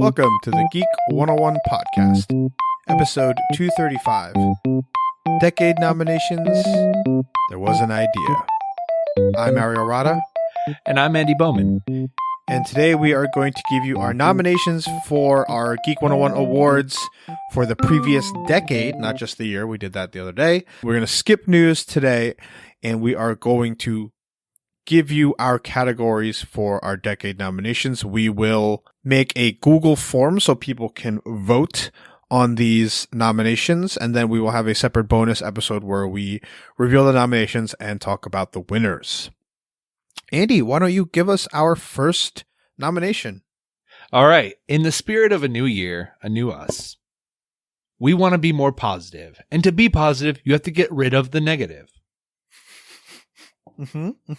Welcome to the Geek 101 podcast, episode 235. Decade nominations, there was an idea. I'm Ariel Rada. And I'm Andy Bowman. And today we are going to give you our nominations for our Geek 101 awards for the previous decade, not just the year. We did that the other day. We're going to skip news today, and we are going to give you our categories for our decade nominations. We will make a Google form so people can vote on these nominations, and then we will have a separate bonus episode where we reveal the nominations and talk about the winners. Andy, why don't you give us our first nomination? All right. In the spirit of a new year, a new us, we want to be more positive. And to be positive, you have to get rid of the negative.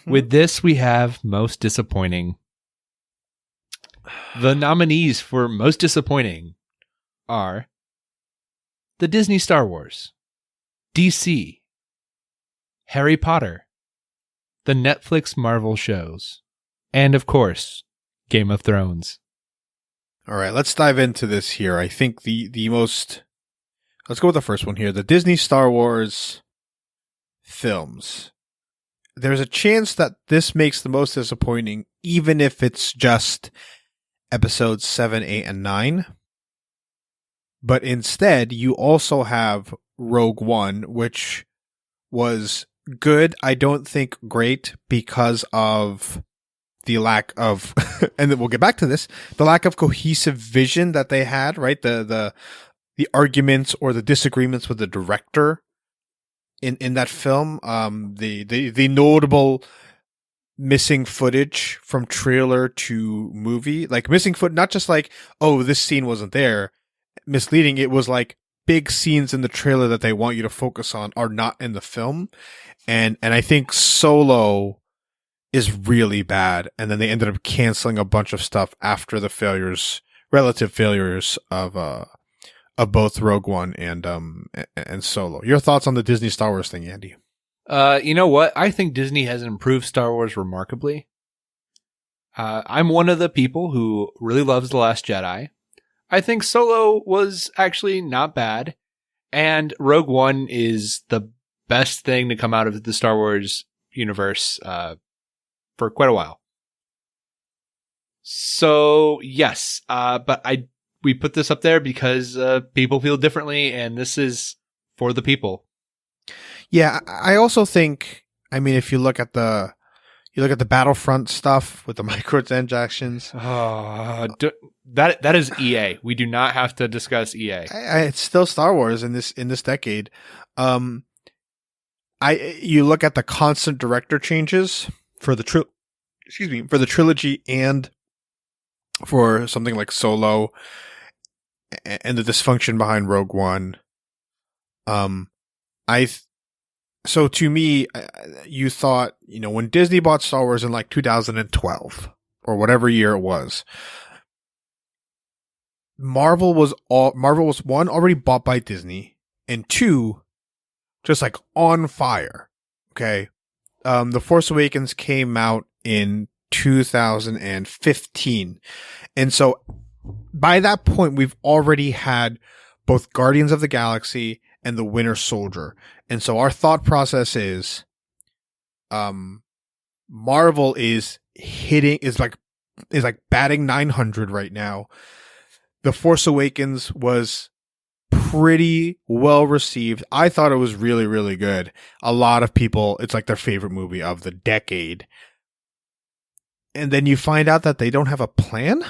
With this, we have most disappointing. The nominees for most disappointing are the Disney Star Wars, DC, Harry Potter, the Netflix Marvel shows, and of course, Game of Thrones. All right, let's dive into this here. I think the most... Let's go with the first one here. The Disney Star Wars films. There's a chance that this makes the most disappointing, even if it's just episodes 7, 8, and 9. But instead, you also have Rogue One, which was good. I don't think great because of the lack of, and then we'll get back to this, the lack of cohesive vision that they had, right? The arguments or the disagreements with the director in that film, the notable missing footage from trailer to movie, like missing foot, not just like, oh, this scene wasn't there, misleading. It was like big scenes in the trailer that they want you to focus on are not in the film. And I think Solo is really bad. And then they ended up canceling a bunch of stuff after the relative failures of both Rogue One and Solo. Your thoughts on the Disney Star Wars thing, Andy? You know what? I think Disney has improved Star Wars remarkably. I'm one of the people who really loves The Last Jedi. I think Solo was actually not bad. And Rogue One is the best thing to come out of the Star Wars universe for quite a while. So, yes. But we put this up there because people feel differently, and this is for the people. Yeah, I also think, I mean, if you look at the Battlefront stuff with the microtransactions, that is EA. We do not have to discuss EA. It's still Star Wars in this decade. You look at the constant director changes for the trilogy and for something like Solo, and the dysfunction behind Rogue One. So to me, you thought, when Disney bought Star Wars in like 2012 or whatever year it was, Marvel was one, already bought by Disney, and two, just like on fire. Okay. The Force Awakens came out in 2015. And so by that point, we've already had both Guardians of the Galaxy and the Winter Soldier. And so our thought process is, Marvel is like batting 900 right now. The Force Awakens was pretty well received. I thought it was really, really good. A lot of people, it's like their favorite movie of the decade. And then you find out that they don't have a plan.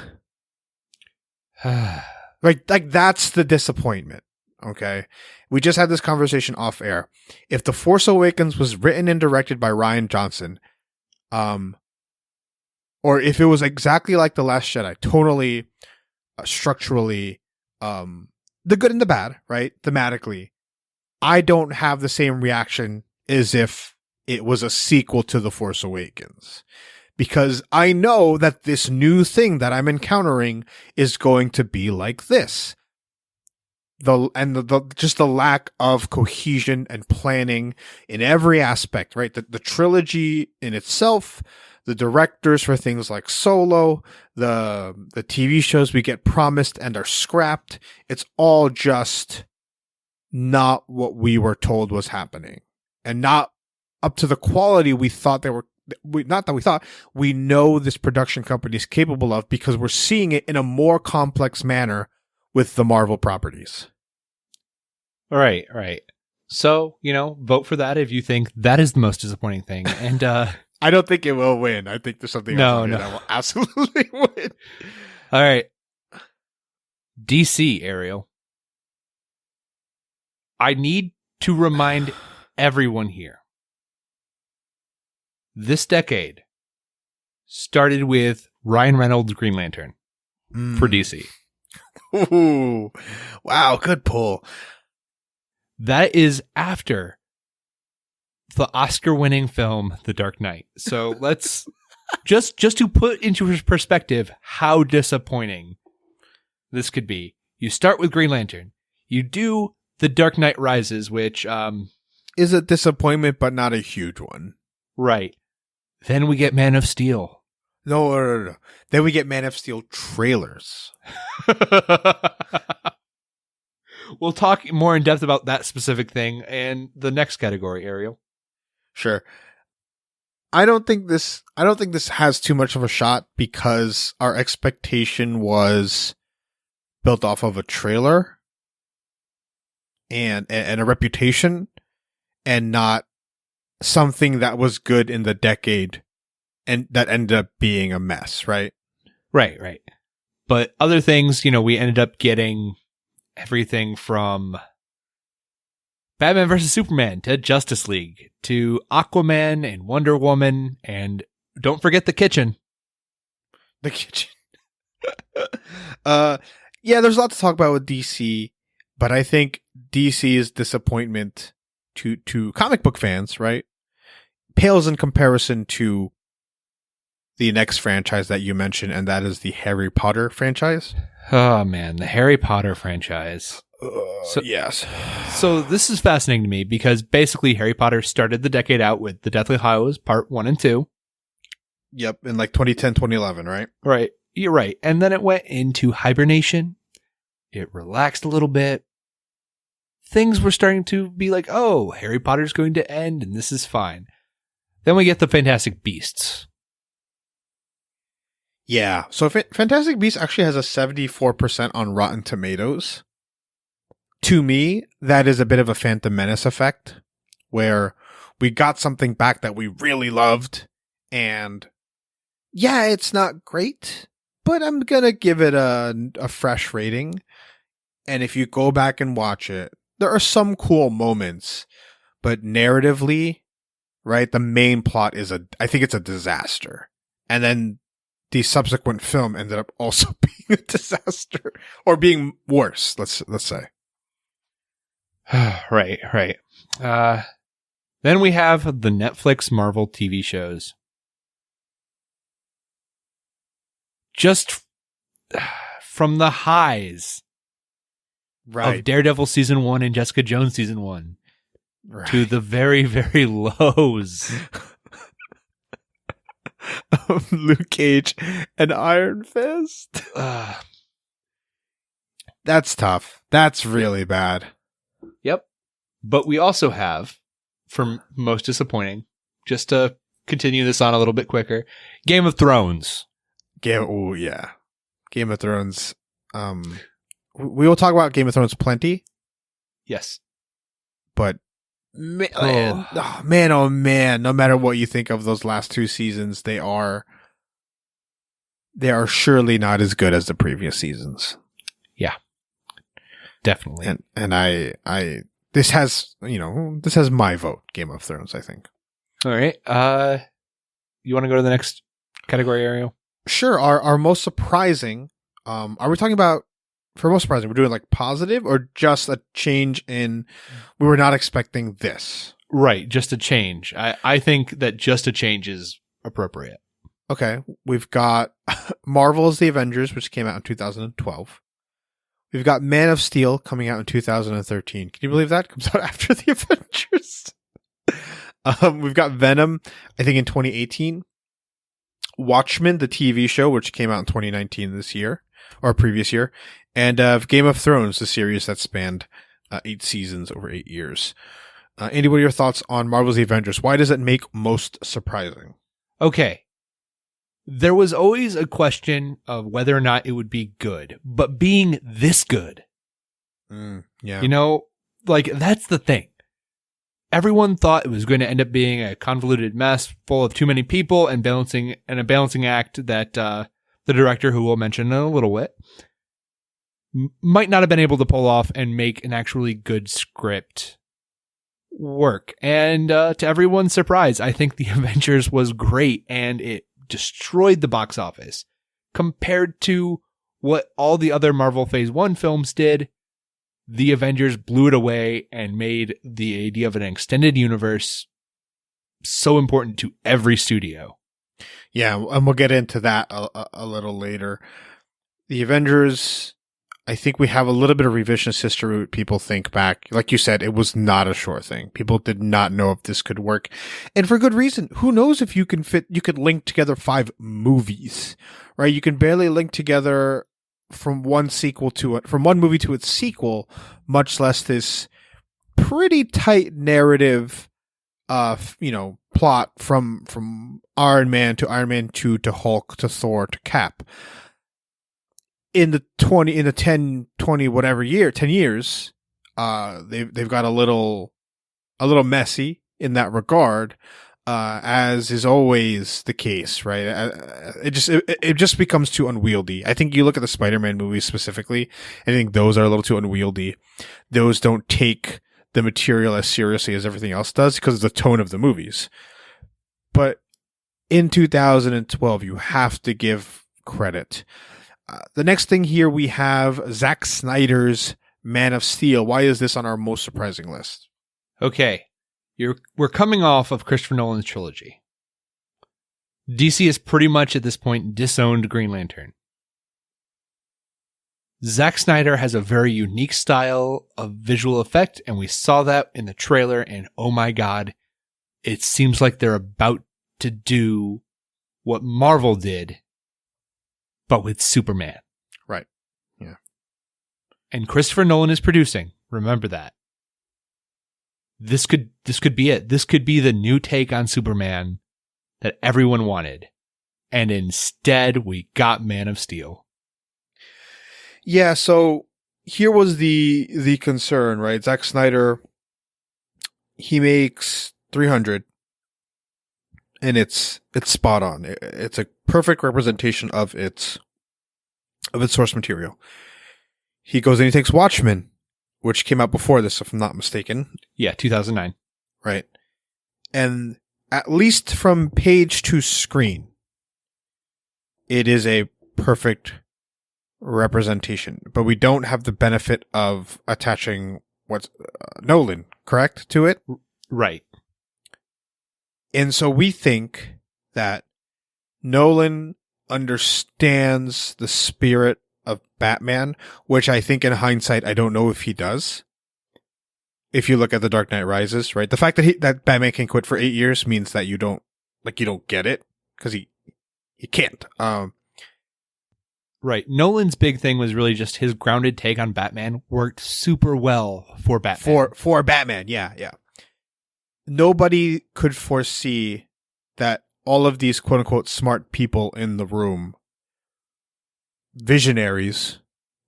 like that's the disappointment. Okay. We just had this conversation off air. If The Force Awakens was written and directed by Rian Johnson, or if it was exactly like The Last Jedi, totally, structurally, the good and the bad, right? Thematically, I don't have the same reaction as if it was a sequel to The Force Awakens. Because I know that this new thing that I'm encountering is going to be like this. just the lack of cohesion and planning in every aspect, right? The trilogy in itself, the directors for things like Solo, the TV shows we get promised and are scrapped. It's all just not what we were told was happening, and not up to the quality we thought they were. Not that we thought, we know this production company is capable of, because we're seeing it in a more complex manner with the Marvel properties. Right. So, vote for that if you think that is the most disappointing thing. And I don't think it will win. I think there's something else that will absolutely win. All right. DC, Ariel. I need to remind everyone here. This decade started with Ryan Reynolds' Green Lantern for DC. Ooh, wow, good pull. That is after the Oscar-winning film The Dark Knight. So let's just to put into perspective how disappointing this could be. You start with Green Lantern. You do The Dark Knight Rises, which is a disappointment, but not a huge one. Right. Then we get Man of Steel. No. Then we get Man of Steel trailers. We'll talk more in depth about that specific thing and the next category, Ariel. Sure. I don't think this has too much of a shot, because our expectation was built off of a trailer and a reputation, and not something that was good in the decade and that ended up being a mess, right? Right. But other things, we ended up getting everything from Batman vs. Superman to Justice League to Aquaman and Wonder Woman, and don't forget The Kitchen. The Kitchen. Yeah, there's a lot to talk about with DC, but I think DC's disappointment to comic book fans, right, pales in comparison to the next franchise that you mentioned, and that is the Harry Potter franchise. Oh man, the Harry Potter franchise. Yes. So this is fascinating to me, because basically Harry Potter started the decade out with the Deathly Hallows Part 1 and 2. Yep, in like 2010, 2011, right? Right. You're right. And then it went into hibernation. It relaxed a little bit. Things were starting to be like, oh, Harry Potter's going to end and this is fine. Then we get the Fantastic Beasts. Yeah. So Fantastic Beasts actually has a 74% on Rotten Tomatoes. To me, that is a bit of a Phantom Menace effect, where we got something back that we really loved, and yeah, it's not great, but I'm gonna give it a fresh rating. And if you go back and watch it, there are some cool moments, but narratively, right, the main plot is I think it's a disaster. And then the subsequent film ended up also being a disaster, or being worse, let's say. Right. Then we have the Netflix Marvel TV shows. Just from the highs of Daredevil Season 1 and Jessica Jones Season 1 to the very, very lows of Luke Cage and Iron Fist. That's tough. That's really bad. Yep. But we also have, from most disappointing, just to continue this on a little bit quicker, Game of Thrones. Game of Thrones. We will talk about Game of Thrones plenty. Yes. But man, oh man, no matter what you think of those last two seasons, they are surely not as good as the previous seasons. Yeah. Definitely. And I this has my vote, Game of Thrones, I think. All right. You want to go to the next category, Ariel? Sure. Our most surprising, are we talking about, for most surprising, we're doing like positive, or just a change in, we were not expecting this? Right. Just a change. I think that just a change is appropriate. Okay. We've got Marvel's The Avengers, which came out in 2012. We've got Man of Steel coming out in 2013. Can you believe that? Comes out after the Avengers. We've got Venom, I think in 2018. Watchmen, the TV show, which came out in 2019 this year, or previous year. And Game of Thrones, the series that spanned 8 seasons over 8 years. Andy, what are your thoughts on Marvel's The Avengers? Why does it make most surprising? Okay. There was always a question of whether or not it would be good, but being this good. Yeah. You know, like, that's the thing. Everyone thought it was going to end up being a convoluted mess full of too many people and a balancing act that the director, who we'll mention in a little bit, might not have been able to pull off and make an actually good script work. And to everyone's surprise, I think The Avengers was great, and it destroyed the box office compared to what all the other Marvel Phase 1 films did. The Avengers blew it away and made the idea of an extended universe so important to every studio. Yeah, and we'll get into that a little later. The Avengers, I think we have a little bit of revisionist history. People think back. Like you said, it was not a sure thing. People did not know if this could work. And for good reason. Who knows if you could link together 5 movies, right? You can barely link together from one movie to its sequel, much less this pretty tight narrative plot from Iron Man to Iron Man 2 to Hulk to Thor to Cap. In the 10 years, they've got a little messy in that regard, as is always the case, right? It just becomes too unwieldy. I think you look at the Spider-Man movies specifically, I think those are a little too unwieldy. Those don't take the material as seriously as everything else does because of the tone of the movies. But in 2012, you have to give credit. The next thing here, we have Zack Snyder's Man of Steel. Why is this on our most surprising list? Okay. We're coming off of Christopher Nolan's trilogy. DC has pretty much at this point disowned Green Lantern. Zack Snyder has a very unique style of visual effect, and we saw that in the trailer, and oh my god, it seems like they're about to do what Marvel did, but with Superman. Right. Yeah. And Christopher Nolan is producing. Remember that. This could be it. This could be the new take on Superman that everyone wanted. And instead, we got Man of Steel. Yeah, so here was the concern, right? Zack Snyder, he makes 300, and it's spot on. It's a perfect representation of its source material. He goes and he takes Watchmen, which came out before this, if I'm not mistaken. Yeah, 2009. Right. And at least from page to screen, it is a perfect representation. But we don't have the benefit of attaching what's Nolan, correct, to it? Right. And so we think that Nolan understands the spirit of Batman, which I think in hindsight, I don't know if he does. If you look at The Dark Knight Rises, right? The fact that Batman can quit for 8 years means that you don't get it, because he can't. Right. Nolan's big thing was really just his grounded take on Batman worked super well for Batman. For Batman, yeah. Nobody could foresee that all of these quote unquote smart people in the room, visionaries,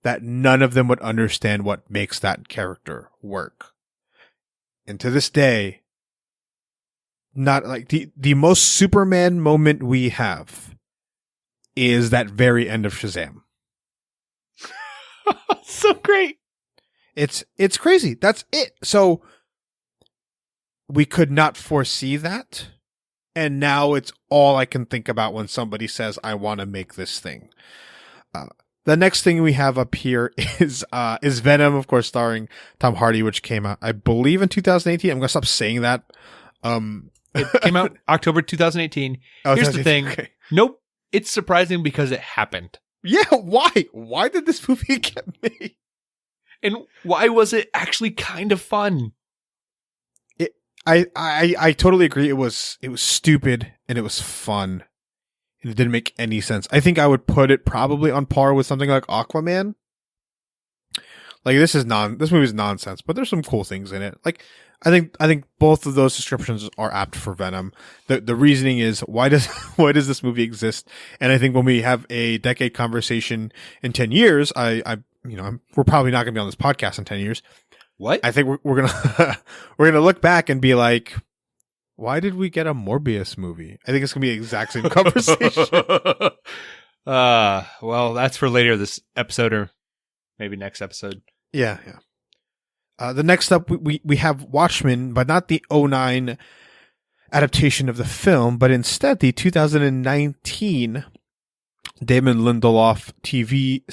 that none of them would understand what makes that character work. And to this day, not like the most Superman moment we have is that very end of Shazam. So great. It's crazy. That's it. So we could not foresee that. And now it's all I can think about when somebody says, I want to make this thing. The next thing we have up here is Venom, of course, starring Tom Hardy, which came out, I believe, in 2018. I'm going to stop saying that. It came out October 2018. Oh, Here's the thing. Okay. Nope. It's surprising because it happened. Yeah, why? Why did this movie get made? And why was it actually kind of fun? I totally agree. It was stupid and it was fun. And it didn't make any sense. I think I would put it probably on par with something like Aquaman. Like this movie is nonsense, but there's some cool things in it. Like I think both of those descriptions are apt for Venom. The reasoning is why does this movie exist? And I think when we have a decade conversation in 10 years, we're probably not going to be on this podcast in 10 years. What? I think we're gonna we're gonna look back and be like, why did we get a Morbius movie? I think it's gonna be the exact same conversation. Well, that's for later this episode or maybe next episode. Yeah. The next up, we have Watchmen, but not the '09 adaptation of the film, but instead the 2019 Damon Lindelof TV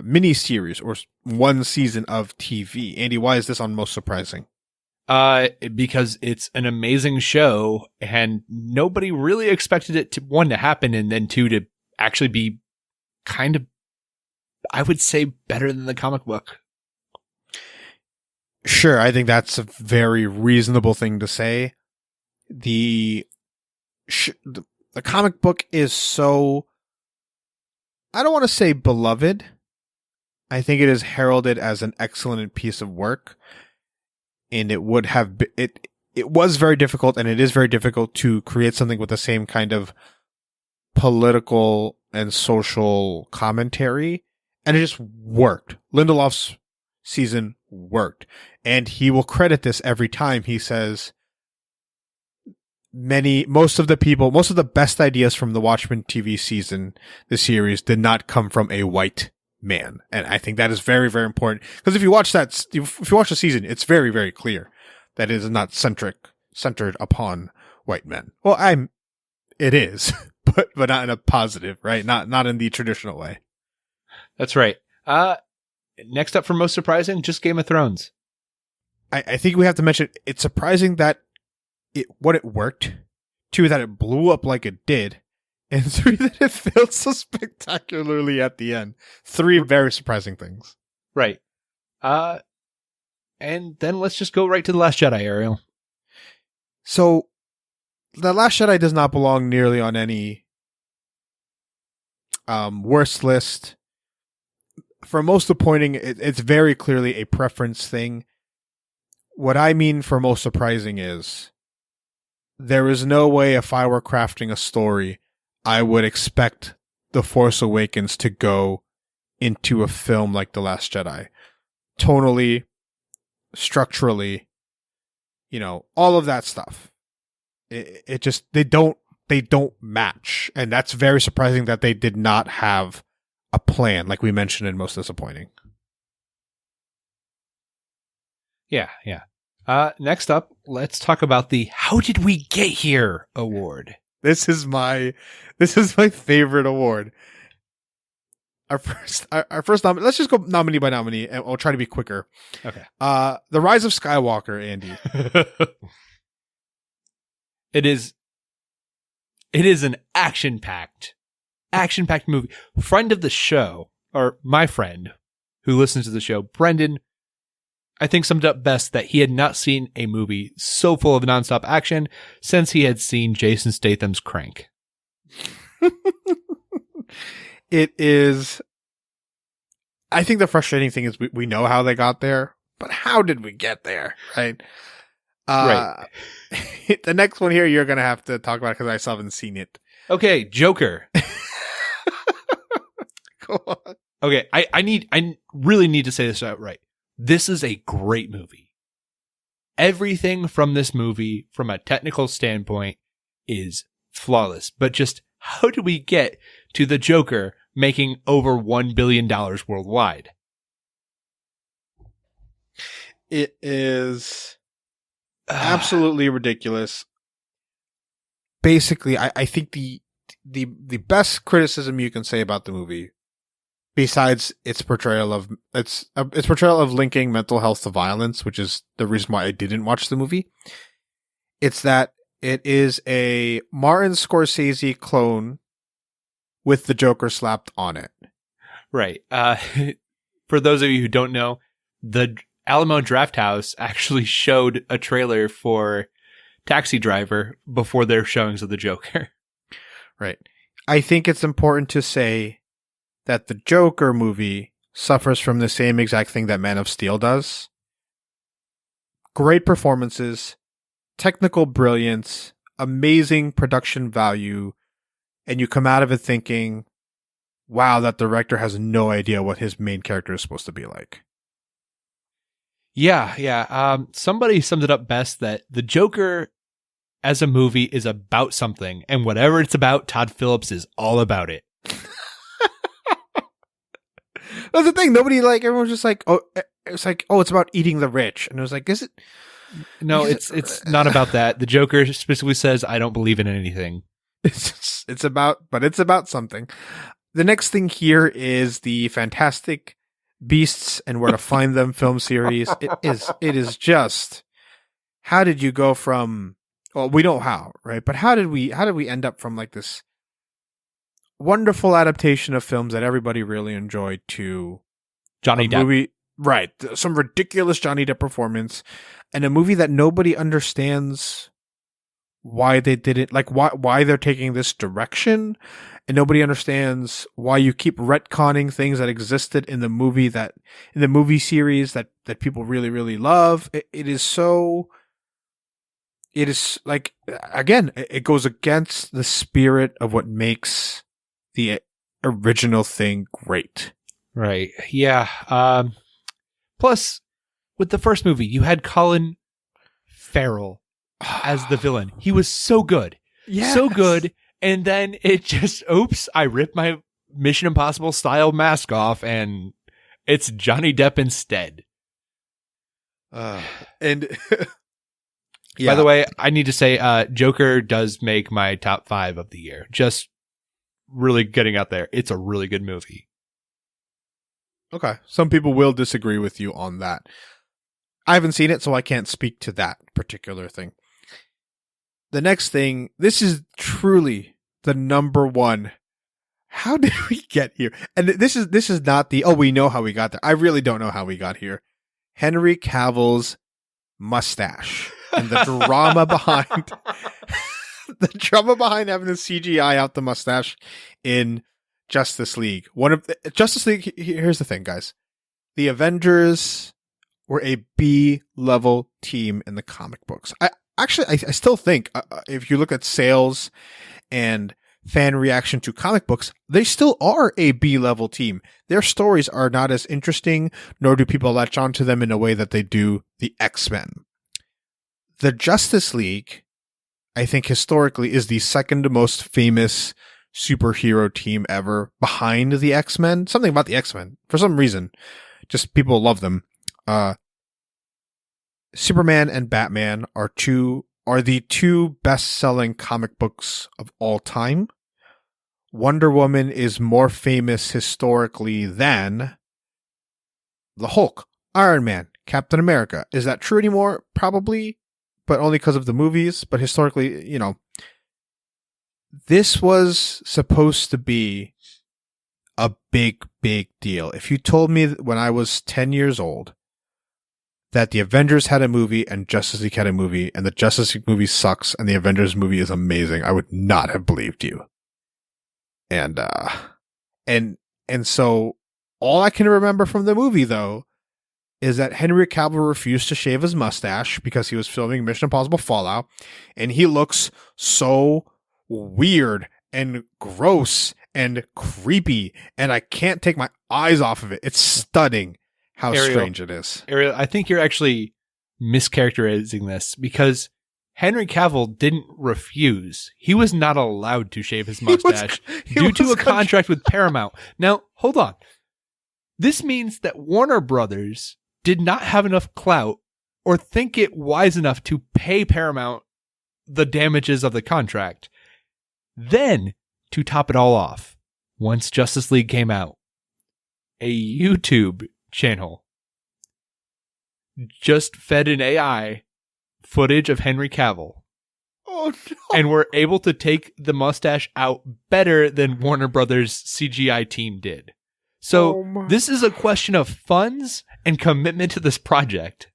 miniseries, or one season of TV. Andy, why is this on Most Surprising? Because it's an amazing show, and nobody really expected it to, one, to happen, and then two, to actually be kind of, I would say, better than the comic book. Sure, I think that's a very reasonable thing to say. The comic book is so, I don't want to say beloved. I think it is heralded as an excellent piece of work, and it would have been, it was very difficult, and it is very difficult to create something with the same kind of political and social commentary, and it just worked. Lindelof's season worked, and he will credit this every time. He says most of the best ideas from the Watchmen TV season, the series, did not come from a white man. And I think that is very, very important, because if you watch the season, it's very, very clear that it is not centered upon white men. Well, it is, but not in a positive, right? Not in the traditional way. That's right. Next up for Most Surprising, just Game of Thrones. I think we have to mention, it's surprising that it worked, 2, that it blew up like it did, and 3, that it failed so spectacularly at the end. 3 very surprising things. Right. And then let's just go right to The Last Jedi, Ariel. So, The Last Jedi does not belong nearly on any worst list. For most appointing, it's very clearly a preference thing. What I mean for most surprising is, there is no way, if I were crafting a story, I would expect The Force Awakens to go into a film like The Last Jedi. Tonally, structurally, all of that stuff. It just, they don't match. And that's very surprising that they did not have a plan, like we mentioned in Most Disappointing. Yeah. Next up, let's talk about the How Did We Get Here award. This is my favorite award. Our first nominee. Let's just go nominee by nominee, and I'll try to be quicker. Okay. The Rise of Skywalker, Andy. It is an action-packed movie. Friend of the show, or my friend who listens to the show, Brendan, I think summed up best that he had not seen a movie so full of nonstop action since he had seen Jason Statham's Crank. It is. I think the frustrating thing is we know how they got there, but how did we get there? Right. Right. The next one here, you're going to have to talk about, because I still haven't seen it. Okay. Joker. Go on. Okay. I really need to say this outright. This is a great movie. Everything from this movie, from a technical standpoint, is flawless. But just how do we get to the Joker making over $1 billion worldwide? It is absolutely ridiculous. Basically, I think the best criticism you can say about the movie, besides its portrayal of linking mental health to violence, which is the reason why I didn't watch the movie, it's that it is a Martin Scorsese clone with the Joker slapped on it. Right. For those of you who don't know, the Alamo Drafthouse actually showed a trailer for Taxi Driver before their showings of the Joker. Right. I think it's important to say that the Joker movie suffers from the same exact thing that Man of Steel does. Great performances, technical brilliance, amazing production value, and you come out of it thinking, wow, that director has no idea what his main character is supposed to be like. Yeah. Somebody summed it up best that the Joker as a movie is about something, and whatever it's about, Todd Phillips is all about it. That's the thing. Nobody everyone's just like, oh, it's like, oh, it's about eating the rich, and it was like, is it? No, it's not about that. The Joker specifically says, "I don't believe in anything." It's about something. The next thing here is the Fantastic Beasts and Where to Find Them film series. It is just, how did you go from? Well, we know how, right? But how did we end up from like this wonderful adaptation of films that everybody really enjoyed to Johnny Depp movie, right? Some ridiculous Johnny Depp performance, and a movie that nobody understands why they did it, like why they're taking this direction, and nobody understands why you keep retconning things that existed in the movie series that people really, really love. It is like, again, it goes against the spirit of what makes the original thing great. Right. Yeah. Plus, with the first movie, you had Colin Farrell as the villain. He was so good. Yes. So good. And then it just, oops, I ripped my Mission Impossible style mask off and it's Johnny Depp instead. And yeah. By the way, I need to say, Joker does make my top 5 of the year. Just really getting out there. It's a really good movie. Okay. Some people will disagree with you on that. I haven't seen it, so I can't speak to that particular thing. The next thing, this is truly the number one. How did we get here? And this is not the, oh, we know how we got there. I really don't know how we got here. Henry Cavill's mustache and the drama behind having the CGI out the mustache in Justice League. Justice League, here's the thing, guys. The Avengers were a B-level team in the comic books. I still think, if you look at sales and fan reaction to comic books, they still are a B-level team. Their stories are not as interesting, nor do people latch onto them in a way that they do the X-Men. The Justice League, I think historically, is the second most famous superhero team ever behind the X-Men. Something about the X-Men, for some reason, just people love them. Superman and Batman are the two best-selling comic books of all time. Wonder Woman is more famous historically than the Hulk, Iron Man, Captain America. Is that true anymore? Probably, but only because of the movies. But historically, this was supposed to be a big, big deal. If you told me when I was 10 years old that the Avengers had a movie and Justice League had a movie, and the Justice League movie sucks and the Avengers movie is amazing, I would not have believed you. And so all I can remember from the movie, though, is that Henry Cavill refused to shave his mustache because he was filming Mission Impossible Fallout, and he looks so weird and gross and creepy, and I can't take my eyes off of it. It's stunning how strange it is. Ariel, I think you're actually mischaracterizing this, because Henry Cavill didn't refuse. He was not allowed to shave his mustache due to a contract with Paramount. Now, hold on. This means that Warner Brothers did not have enough clout or think it wise enough to pay Paramount the damages of the contract. Then, to top it all off, once Justice League came out, a YouTube channel just fed an AI footage of Henry Cavill. Oh no. And were able to take the mustache out better than Warner Brothers CGI team did. So this is a question of funds and commitment to this project.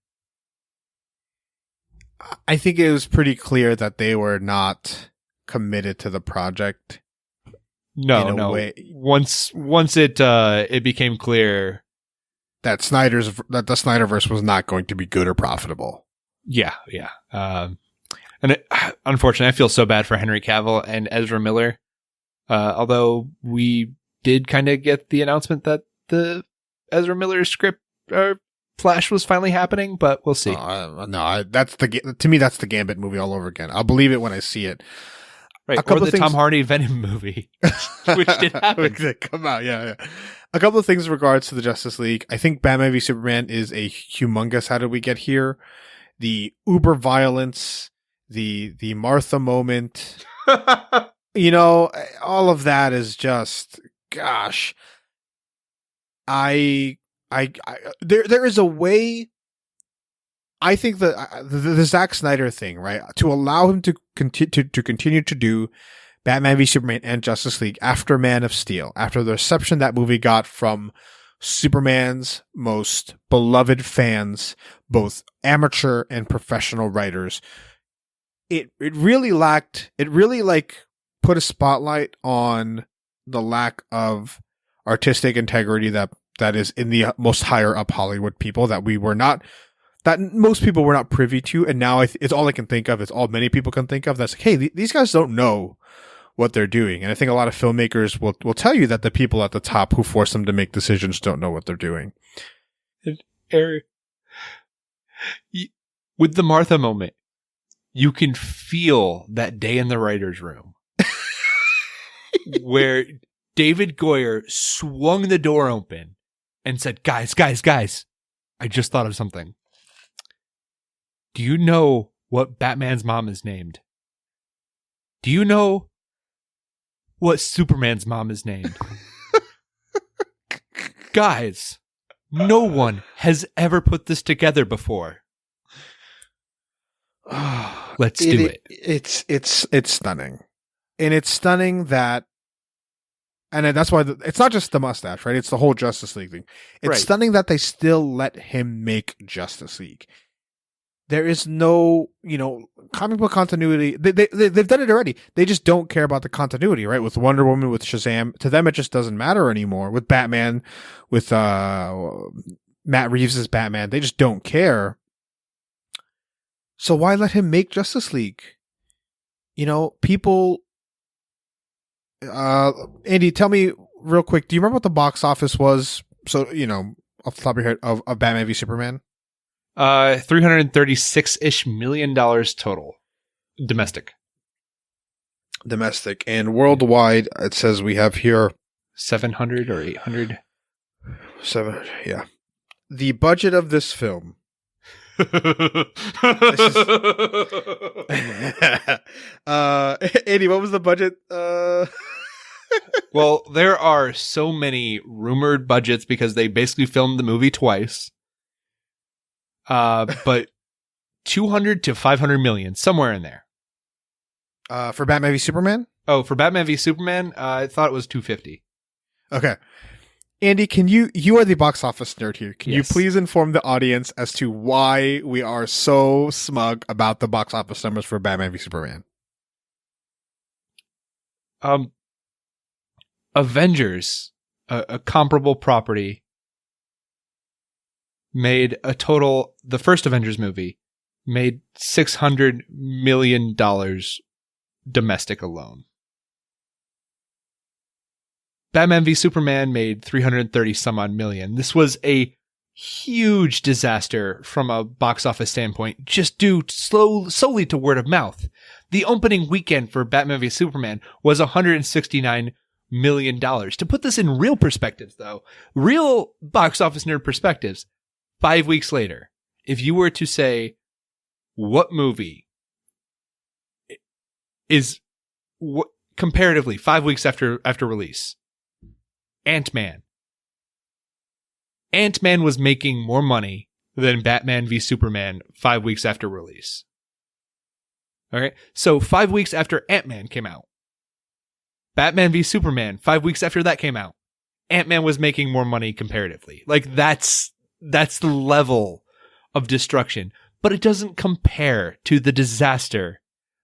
I think it was pretty clear that they were not committed to the project. No. Way. Once it became clear that the Snyderverse was not going to be good or profitable. Yeah. Unfortunately, I feel so bad for Henry Cavill and Ezra Miller. Although we did kind of get the announcement that the Ezra Miller script Flash was finally happening, but we'll see. To me, that's the Gambit movie all over again. I'll believe it when I see it. Right, or the Tom Hardy Venom movie, which did happen. Come out, yeah. A couple of things in regards to the Justice League. I think Batman v Superman is a humongous how did we get here? The uber violence, the Martha moment, all of that is just, gosh. There is a way. I think the Zack Snyder thing, right, to allow him to continue to do Batman v Superman and Justice League after Man of Steel, after the reception that movie got from Superman's most beloved fans, both amateur and professional writers, it really put a spotlight on the lack of artistic integrity that is in the most higher up Hollywood people that most people were not privy to, and now it's all I can think of. It's all many people can think of. That's like, hey, these guys don't know what they're doing, and I think a lot of filmmakers will tell you that the people at the top who force them to make decisions don't know what they're doing. Eric, with the Martha moment, you can feel that day in the writers' room where David Goyer swung the door open and said, "Guys, I just thought of something. Do you know what Batman's mom is named? Do you know what Superman's mom is named?" Guys, no one has ever put this together before. Let's do it. It's stunning. And it's stunning that, and that's why it's not just the mustache, right? It's the whole Justice League thing. It's stunning that they still let him make Justice League. There is no, comic book continuity. They've done it already. They just don't care about the continuity, right? With Wonder Woman, with Shazam, to them it just doesn't matter anymore. With Batman, with Matt Reeves' Batman, they just don't care. So why let him make Justice League? People. Andy, tell me real quick. Do you remember what the box office was? So off the top of your head of Batman v Superman. $336-ish million total. Domestic. And worldwide, it says we have here 700 or 800. 7, yeah. The budget of this film. Andy, what was the budget? Well, there are so many rumored budgets because they basically filmed the movie twice. But 200 to 500 million, somewhere in there. For Batman v Superman? Oh, for Batman v Superman, I thought it was 250. Okay. Andy, you are the box office nerd here. Can you please inform the audience as to why we are so smug about the box office numbers for Batman v Superman? Avengers, a comparable property, made a total, the first Avengers movie made $600 million domestic alone. Batman v Superman made 330 some odd million. This was a huge disaster from a box office standpoint, just due solely to word of mouth. The opening weekend for Batman v Superman was $169 million. To put this in real perspectives, though, real box office nerd perspectives, 5 weeks later, if you were to say, what movie is comparatively 5 weeks after release? Ant-Man. Ant-Man was making more money than Batman v Superman 5 weeks after release. Okay, so 5 weeks after Ant-Man came out, Batman v Superman 5 weeks after that came out, Ant-Man was making more money comparatively. Like, that's that's the level of destruction. But it doesn't compare to the disaster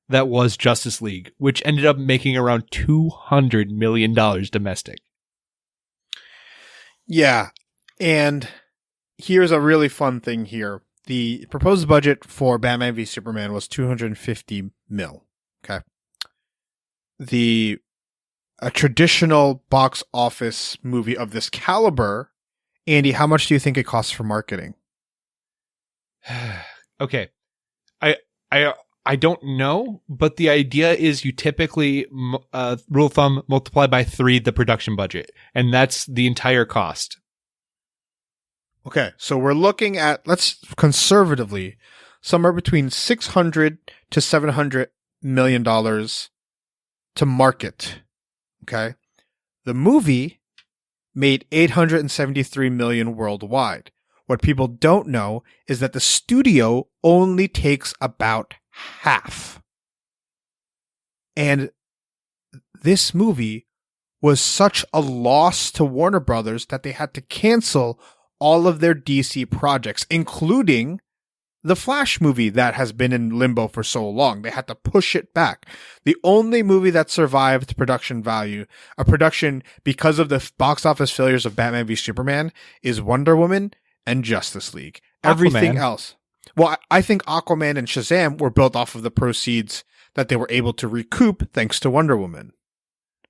that was Justice League, which ended up making around $200 million domestic. Yeah. And here's a really fun thing here. The proposed budget for Batman v Superman was $250 million. Okay. A traditional box office movie of this caliber, Andy, how much do you think it costs for marketing? Okay. I don't know, but the idea is you typically, rule of thumb, multiply by 3 the production budget, and that's the entire cost. Okay, so we're looking at, let's conservatively, somewhere between $600 to $700 million to market. Okay, the movie made $873 million worldwide. What people don't know is that the studio only takes about half. And this movie was such a loss to Warner Brothers that they had to cancel all of their DC projects, including the Flash movie that has been in limbo for so long. They had to push it back. The only movie that survived production value, a production because of the box office failures of Batman v Superman, is Wonder Woman and Justice League. Everything else. Well, I think Aquaman and Shazam were built off of the proceeds that they were able to recoup thanks to Wonder Woman.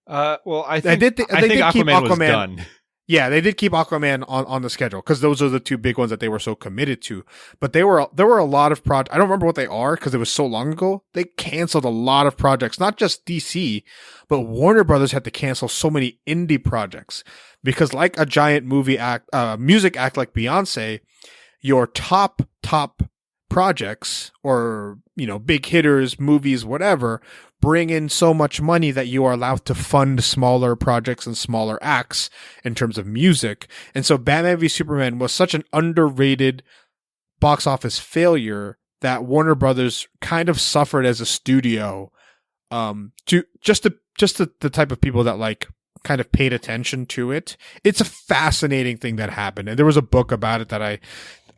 Well, I think Aquaman was done. Yeah, they did keep Aquaman on the schedule because those are the two big ones that they were so committed to. But there were a lot of projects. I don't remember what they are because it was so long ago. They canceled a lot of projects, not just DC, but Warner Brothers had to cancel so many indie projects because, like a giant music act like Beyonce, your top projects or big hitters, movies, whatever, bring in so much money that you are allowed to fund smaller projects and smaller acts in terms of music. And so Batman v Superman was such an underrated box office failure that Warner Brothers kind of suffered as a studio, to the type of people that like kind of paid attention to it. It's a fascinating thing that happened. And there was a book about it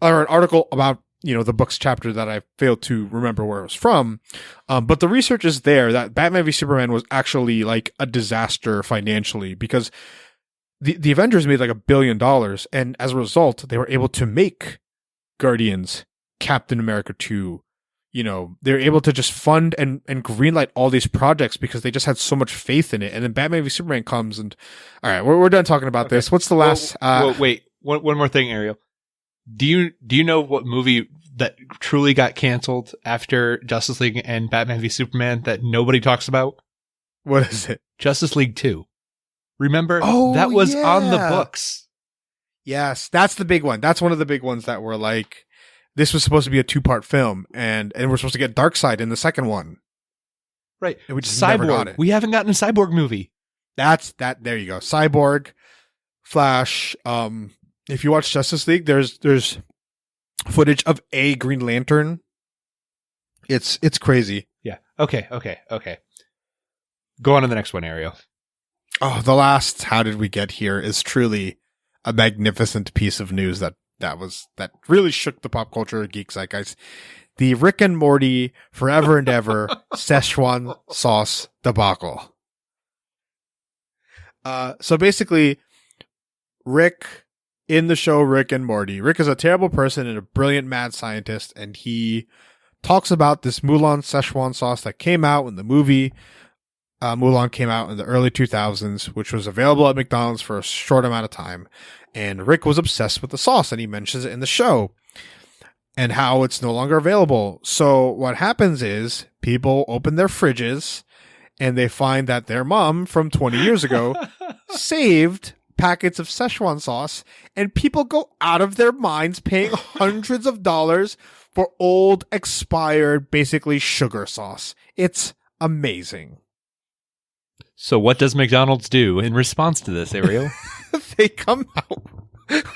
or an article about the book's chapter that I failed to remember where it was from. But the research is there that Batman v Superman was actually like a disaster financially because the Avengers made like $1 billion. And as a result, they were able to make Guardians, Captain America 2. They're able to just fund and greenlight all these projects because they just had so much faith in it. And then Batman v Superman comes and, all right, we're done talking about this. What's the last? Wait, one more thing, Ariel. Do you know what movie that truly got canceled after Justice League and Batman v Superman that nobody talks about? What is it? Justice League 2. Remember? Oh, that was on the books. Yes, that's the big one. That's one of the big ones that were like, this was supposed to be a 2-part film, and we're supposed to get Darkseid in the second one. Right. And we just never got it. We haven't gotten a Cyborg movie. There you go. Cyborg, Flash, if you watch Justice League, there's footage of a Green Lantern. It's crazy. Yeah. Okay. Go on to the next one, Ariel. Oh, the last "How did we get here" is truly a magnificent piece of news that really shook the pop culture geek zeitgeist. The Rick and Morty Forever and Ever Szechuan sauce debacle. So basically, Rick. In the show Rick and Morty, Rick is a terrible person and a brilliant mad scientist, and he talks about this Mulan Szechuan sauce that came out when the movie Mulan came out in the early 2000s, which was available at McDonald's for a short amount of time. And Rick was obsessed with the sauce, and he mentions it in the show and how it's no longer available. So what happens is people open their fridges and they find that their mom from 20 years ago saved packets of Szechuan sauce, and people go out of their minds paying hundreds of dollars for old, expired, basically sugar sauce. It's amazing. So what does McDonald's do in response to this, Ariel? They come out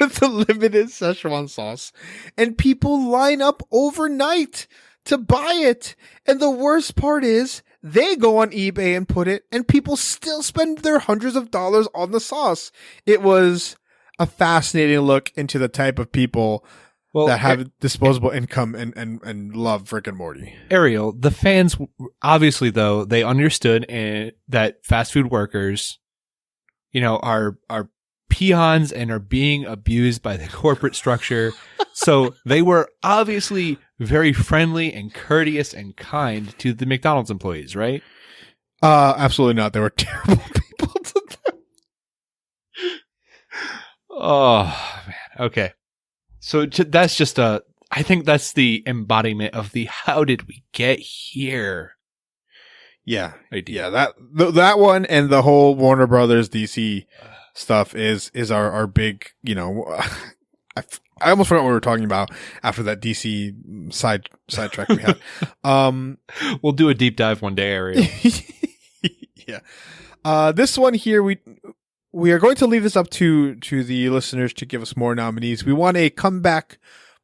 with the limited Szechuan sauce, and people line up overnight to buy it. And the worst part is, they go on eBay and put it, and people still spend their hundreds of dollars on the sauce. It was a fascinating look into the type of people that have disposable income and love Rick and Morty. Ariel, the fans, obviously, though, they understood that fast food workers, are peons and are being abused by the corporate structure. So they were obviously very friendly and courteous and kind to the McDonald's employees, right? Absolutely not. They were terrible people to them. Oh, man. Okay. So that's just I think that's the embodiment of the how did we get here Yeah. idea. Yeah, that one and the whole Warner Brothers DC stuff is our big, I almost forgot what we were talking about after that DC sidetrack we had. We'll do a deep dive one day, Ariel. Yeah. This one here, we are going to leave this up to the listeners to give us more nominees. We want a comeback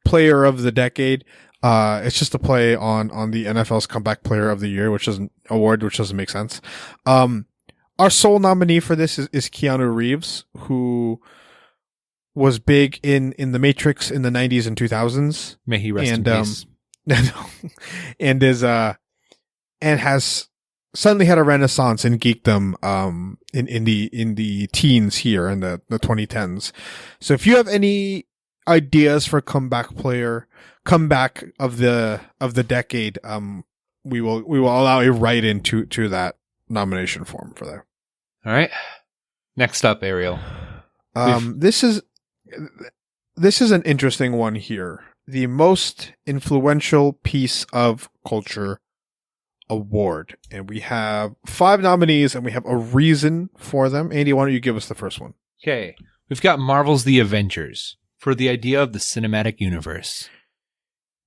player of the decade. It's just a play on the NFL's comeback player of the year, which doesn't make sense. Our sole nominee for this is Keanu Reeves, who was big in The Matrix in the 90s and 2000s. May he rest in peace. And has suddenly had a renaissance in geekdom in the teens here in the 2010s. So if you have any ideas for comeback of the decade, we will allow a write into that nomination form for that. All right. Next up, Ariel. This is an interesting one here. The most influential piece of culture award. And we have 5 nominees and we have a reason for them. Andy, why don't you give us the first one? Okay. We've got Marvel's The Avengers for the idea of the cinematic universe.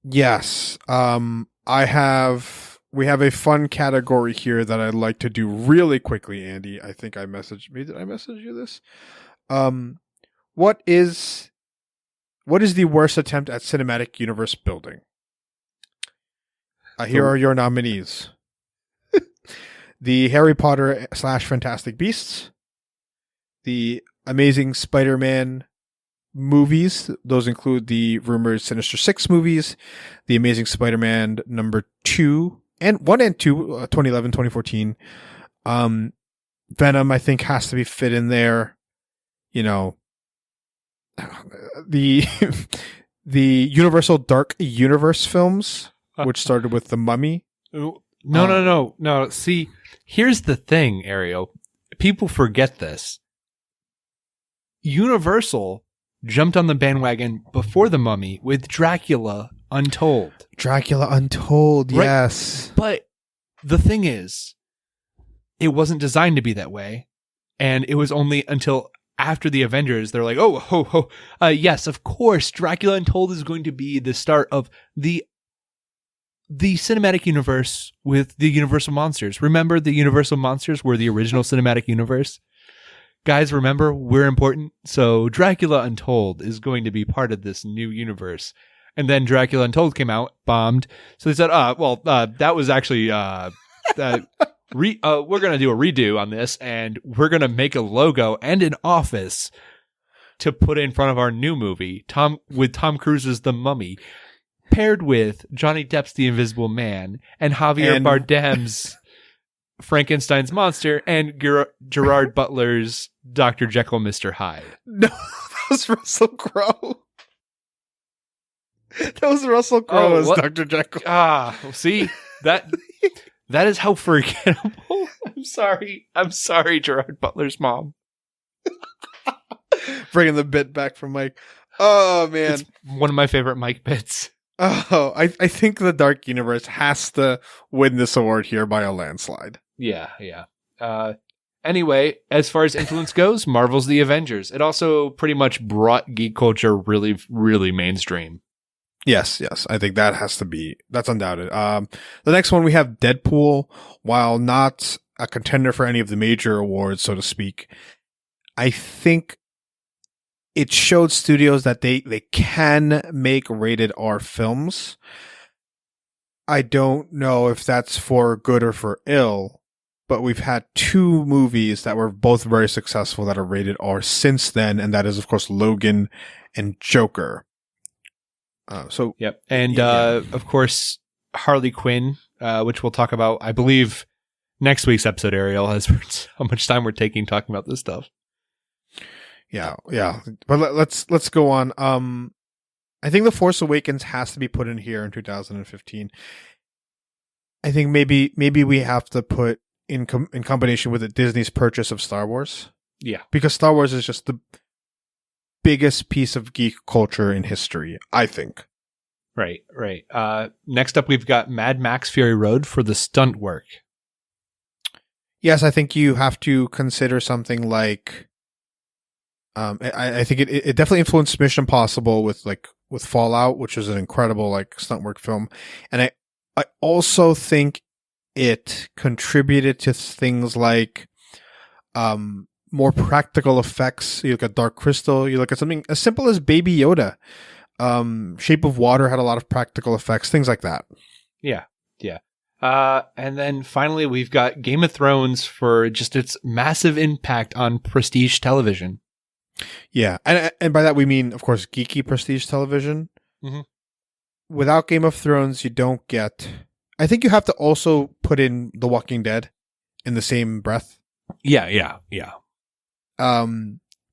Yes. We have a fun category here that I'd like to do really quickly, Andy. I think I messaged me. Did I message you this? What is the worst attempt at cinematic universe building? Here are your nominees. The Harry Potter / Fantastic Beasts, the Amazing Spider-Man movies. Those include the rumored Sinister Six movies, the Amazing Spider-Man number 1 and 2, 2011, 2014. Venom, I think, has to be fit in there. The Universal Dark Universe films, which started with The Mummy. No. See, here's the thing, Ariel. People forget this. Universal jumped on the bandwagon before The Mummy with Dracula Untold. Dracula Untold, right? Yes. But the thing is, it wasn't designed to be that way. And it was only until after the Avengers, they're like, yes, of course, Dracula Untold is going to be the start of the cinematic universe with the Universal Monsters. Remember, the Universal Monsters were the original cinematic universe? Guys, remember, we're important. So Dracula Untold is going to be part of this new universe. And then Dracula Untold came out, bombed. So they said, that was actually, we're going to do a redo on this, and we're going to make a logo and an office to put in front of our new movie, with Tom Cruise's The Mummy, paired with Johnny Depp's The Invisible Man and Javier Bardem's Frankenstein's Monster and Gerard Butler's Dr. Jekyll, Mr. Hyde. No, that was Russell Crowe. That was Russell Crowe as Dr. Jekyll. See, that is how forgettable. I'm sorry, Gerard Butler's mom. Bringing the bit back from Mike. Oh, man. It's one of my favorite Mike bits. Oh, I think the Dark Universe has to win this award here by a landslide. Yeah. Anyway, as far as influence goes, Marvel's The Avengers. It also pretty much brought geek culture really, really mainstream. Yes. I think that's undoubted. The next one we have Deadpool. While not a contender for any of the major awards, so to speak, I think it showed studios that they can make rated R films. I don't know if that's for good or for ill, but we've had two movies that were both very successful that are rated R since then, and that is, of course, Logan and Joker. Yep. And, of course, Harley Quinn, which we'll talk about, I believe, next week's episode, Ariel, has how much time we're taking talking about this stuff. Yeah. But let's go on. I think The Force Awakens has to be put in here in 2015. I think maybe we have to put in combination with Disney's purchase of Star Wars. Yeah. Because Star Wars is just the biggest piece of geek culture in history, I think. Right. Next up, we've got Mad Max Fury Road for the stunt work. Yes, I think you have to consider something like, I think it definitely influenced Mission Impossible with Fallout, which is an incredible stunt work film. And I also think it contributed to things like, more practical effects. You look at Dark Crystal, you look at something as simple as Baby Yoda. Shape of Water had a lot of practical effects, things like that. Yeah. And then finally, we've got Game of Thrones for just its massive impact on prestige television. Yeah. And by that, we mean, of course, geeky prestige television. Mm-hmm. Without Game of Thrones, you don't get... I think you have to also put in The Walking Dead in the same breath. Yeah.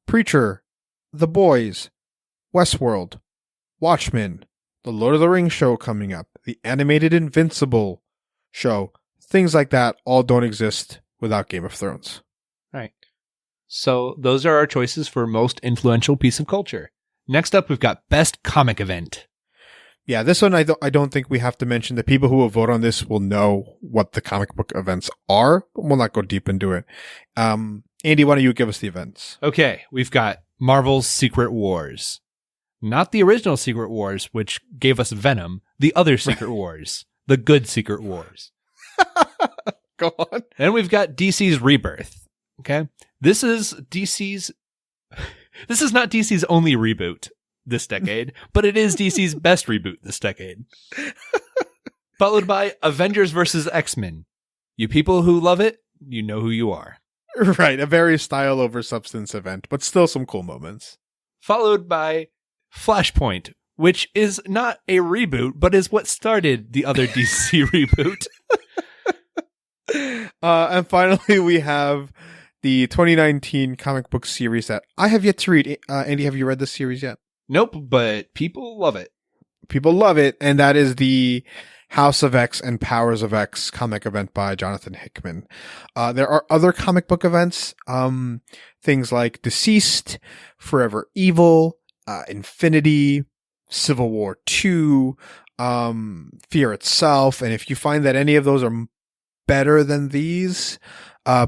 Preacher, The Boys, Westworld, Watchmen, the Lord of the Rings show coming up, the animated Invincible show, things like that all don't exist without Game of Thrones. Right. So those are our choices for most influential piece of culture. Next up, we've got Best Comic Event. Yeah, this one I don't think we have to mention. The people who will vote on this will know what the comic book events are, but we'll not go deep into it. Andy, why don't you give us the events? Okay, we've got Marvel's Secret Wars. Not the original Secret Wars, which gave us Venom. The other Secret Wars. The good Secret Wars. Go on. Then we've got DC's Rebirth. Okay? This is not DC's only reboot this decade, but it is DC's best reboot this decade. Followed by Avengers vs. X-Men. You people who love it, you know who you are. Right, a very style over substance event, but still some cool moments. Followed by Flashpoint, which is not a reboot, but is what started the other DC reboot. And finally, we have the 2019 comic book series that I have yet to read. Andy, have you read this series yet? Nope, but people love it. People love it, and that is the House of X and Powers of X comic event by Jonathan Hickman. There are other comic book events, things like Deceased, Forever Evil, Infinity, Civil War 2, Fear Itself, and if you find that any of those are better than these,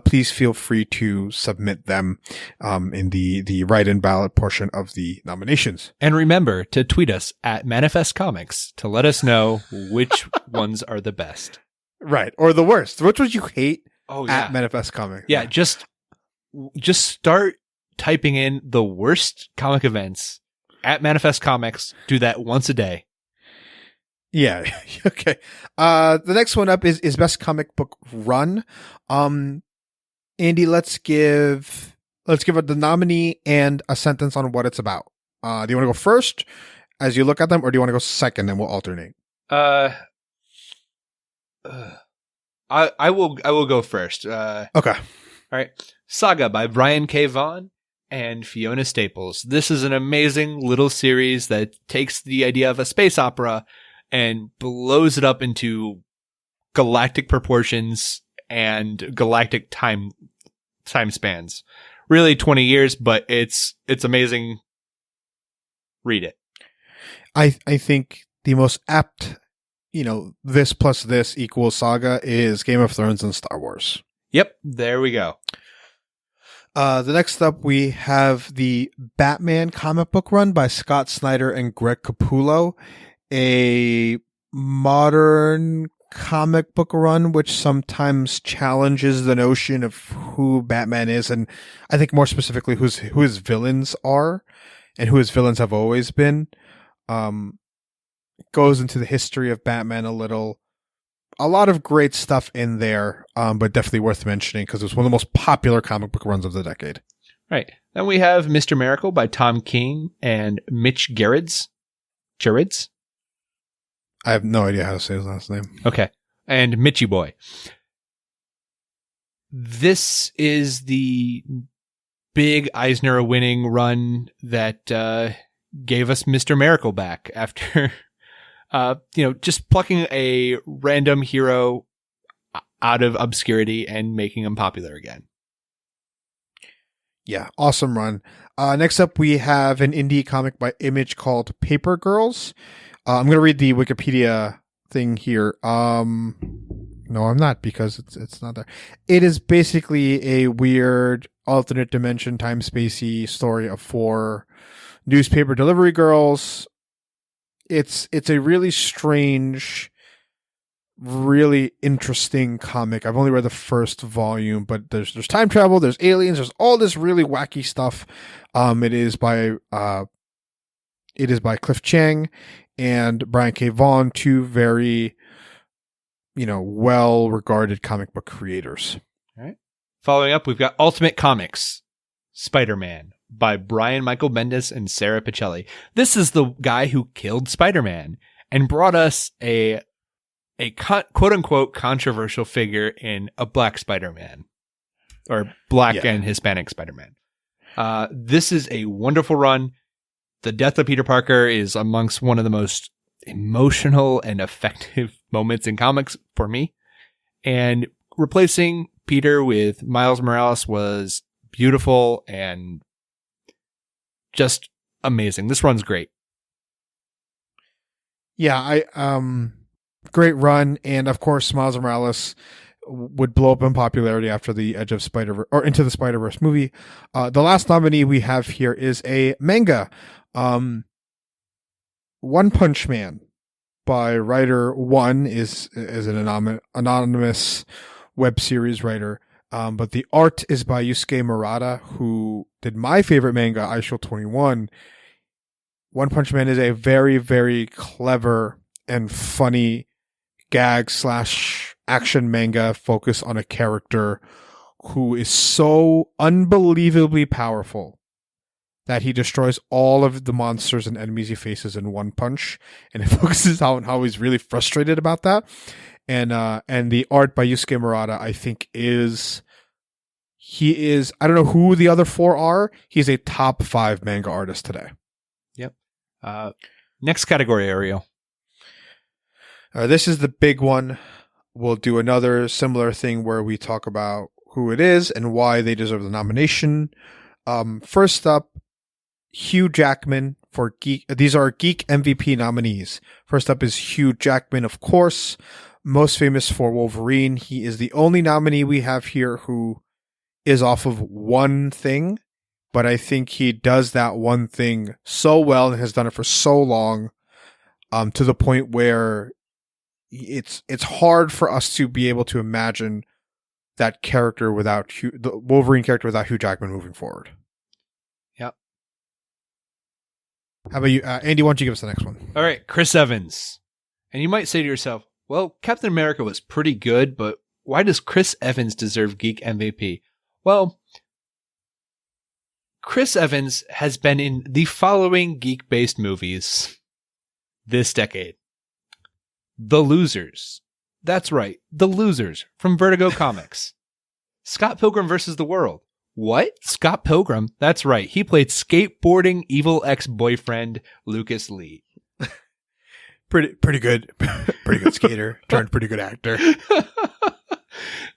please feel free to submit them in the write-in ballot portion of the nominations. And remember to tweet us at Manifest Comics to let us know which ones are the best. Right. Or the worst. Which ones you hate at Manifest Comics. Yeah, just start typing in the worst comic events at Manifest Comics. Do that once a day. Yeah. Okay. The next one up is Best Comic Book Run. Andy, let's give the nominee and a sentence on what it's about. Do you want to go first as you look at them, or do you want to go second and we'll alternate? I will go first. Okay. All right. Saga by Brian K. Vaughan and Fiona Staples. This is an amazing little series that takes the idea of a space opera and blows it up into galactic proportions and galactic time spans. Really 20 years, but it's amazing. Read it. I think the most apt, this plus this equals Saga is Game of Thrones and Star Wars. Yep, there we go. The next up, we have the Batman comic book run by Scott Snyder and Greg Capullo, a modern comic book run which sometimes challenges the notion of who Batman is, and I think more specifically who his villains are and who his villains have always been. Goes into the history of Batman a little. a lot of great stuff in there, but definitely worth mentioning because it was one of the most popular comic book runs of the decade. Right. Then we have Mr. Miracle by Tom King and Mitch Gerads. Gerads? I have no idea how to say his last name. Okay. And Mitchy Boy. This is the big Eisner-winning run that gave us Mr. Miracle back after, just plucking a random hero out of obscurity and making him popular again. Yeah, awesome run. Next up, we have an indie comic by Image called Paper Girls. I'm going to read the Wikipedia thing here. No, I'm not, because it's not there. It is basically a weird alternate dimension, time spacey story of 4 newspaper delivery girls. It's a really strange, really interesting comic. I've only read the first volume, but there's time travel, there's aliens, there's all this really wacky stuff. It is by Cliff Chiang and Brian K. Vaughan, 2 very, well-regarded comic book creators. All right. Following up, we've got Ultimate Comics, Spider-Man by Brian Michael Bendis and Sarah Pichelli. This is the guy who killed Spider-Man and brought us a quote-unquote controversial figure in a black Spider-Man, or black and Hispanic Spider-Man. This is a wonderful run. The death of Peter Parker is amongst one of the most emotional and effective moments in comics for me. And replacing Peter with Miles Morales was beautiful and just amazing. This run's great. Yeah, great run, and of course, Miles Morales would blow up in popularity after the Edge of Spider-Verse or Into the Spider-Verse movie. The last nominee we have here is a manga, One Punch Man by writer One is an anonymous web series writer, but the art is by Yusuke Murata, who did my favorite manga, Aisho 21. One Punch Man is a very, very clever and funny gag/action manga focused on a character who is so unbelievably powerful that he destroys all of the monsters and enemies he faces in one punch, and it focuses on how he's really frustrated about that. And the art by Yusuke Murata, I think, is I don't know who the other 4 are. He's a top 5 manga artist today. Yep. Next category, Ariel. This is the big one. We'll do another similar thing where we talk about who it is and why they deserve the nomination. First up, Hugh Jackman for Geek. These are Geek MVP nominees. First up is Hugh Jackman, of course, most famous for Wolverine. He is the only nominee we have here who is off of one thing, but I think he does that one thing so well and has done it for so long, to the point where it's hard for us to be able to imagine that character without the Wolverine character without Hugh Jackman moving forward. Yep. How about you, Andy? Why don't you give us the next one? All right, Chris Evans. And you might say to yourself, well, Captain America was pretty good, but why does Chris Evans deserve Geek MVP? Well, Chris Evans has been in the following geek-based movies this decade. The Losers. That's right, The Losers from Vertigo Comics. Scott Pilgrim vs. the World. What? Scott Pilgrim? That's right, he played skateboarding evil ex-boyfriend Lucas Lee. Pretty good. Pretty good skater. Turned pretty good actor.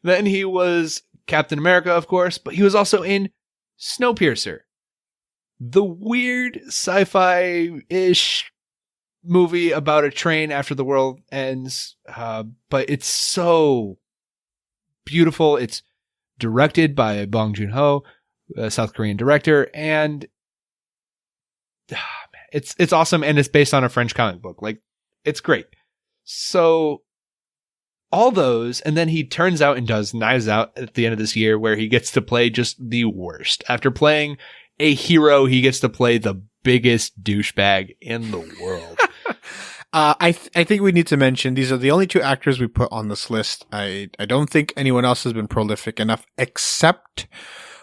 Then he was Captain America, of course, but he was also in Snowpiercer, the weird sci-fi-ish movie about a train after the world ends. But it's so beautiful. It's directed by Bong Joon-ho, a South Korean director, and it's awesome. And it's based on a French comic book. Like, it's great. So all those, and then he turns out and does Knives Out at the end of this year, where he gets to play just the worst. After playing a hero, he gets to play the biggest douchebag in the world. I think we need to mention these are the only two actors we put on this list. I don't think anyone else has been prolific enough except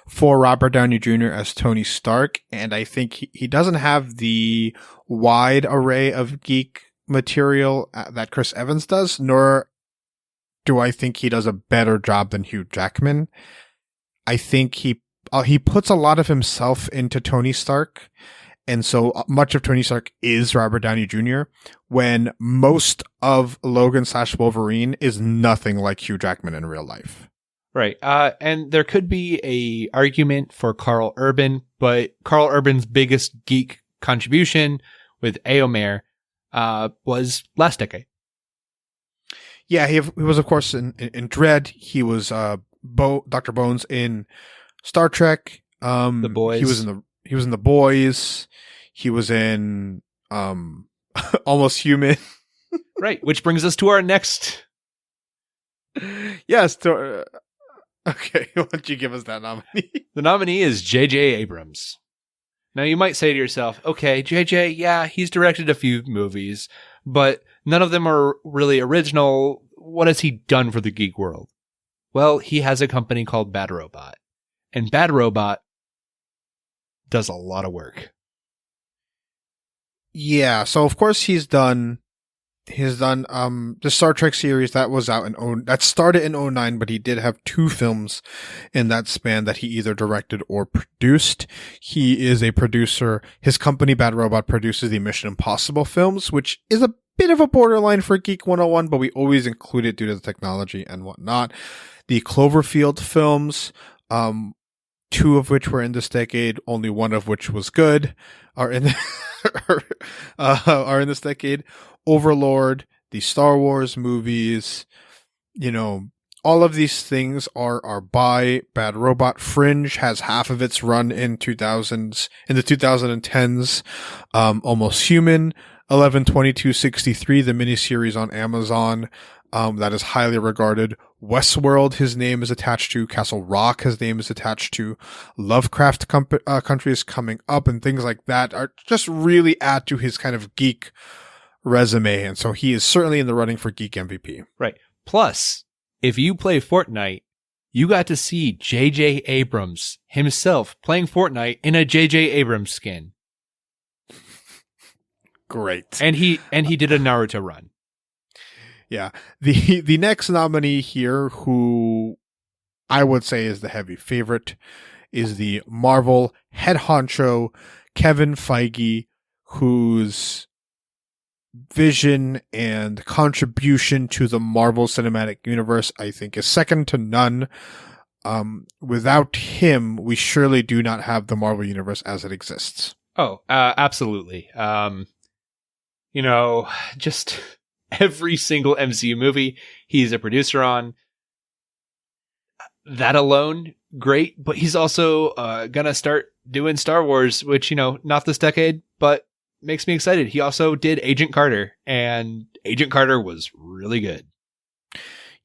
for Robert Downey Jr. as Tony Stark. And I think he doesn't have the wide array of geek material that Chris Evans does, nor do I think he does a better job than Hugh Jackman. I think he puts a lot of himself into Tony Stark. And so much of Tony Stark is Robert Downey Jr. when most of Logan/Wolverine is nothing like Hugh Jackman in real life. Right. And there could be a argument for Karl Urban, but Karl Urban's biggest geek contribution with Éomer was last decade. Yeah, he was, of course, in Dredd. He was Dr. Bones in Star Trek. The Boys. He was in The Boys. He was in Almost Human. Right, which brings us to our next. Yes. Okay, why don't you give us that nominee? The nominee is J.J. Abrams. Now, you might say to yourself, okay, J.J., yeah, he's directed a few movies, but none of them are really original. What has he done for the geek world? Well, he has a company called Bad Robot. And Bad Robot does a lot of work. Yeah, so of course he's done the Star Trek series that was out that started in 2009, but he did have 2 films in that span that he either directed or produced. He is a producer. His company Bad Robot produces the Mission Impossible films, which is a bit of a borderline for Geek 101, but we always include it due to the technology and whatnot. The Cloverfield films, 2 of which were in this decade, only 1 of which was good, are in this decade. Overlord, the Star Wars movies, all of these things are by Bad Robot. Fringe has half of its run in the 2010s. Almost Human, 11/22/63, the miniseries on Amazon. That is highly regarded. Westworld, his name is attached to. Castle Rock, his name is attached to. Lovecraft Country is coming up, and things like that are just really add to his kind of geek resume. And so he is certainly in the running for Geek MVP. Right. Plus, if you play Fortnite, you got to see J.J. Abrams himself playing Fortnite in a J.J. Abrams skin. Great. And he did a Naruto run. Yeah. The next nominee here, who I would say is the heavy favorite, is the Marvel head honcho, Kevin Feige, whose vision and contribution to the Marvel Cinematic Universe, I think, is second to none. Without him, we surely do not have the Marvel Universe as it exists. Oh, absolutely. Just every single MCU movie he's a producer on. That alone, great. But he's also gonna start doing Star Wars, which, not this decade, but makes me excited. He also did Agent Carter, and Agent Carter was really good.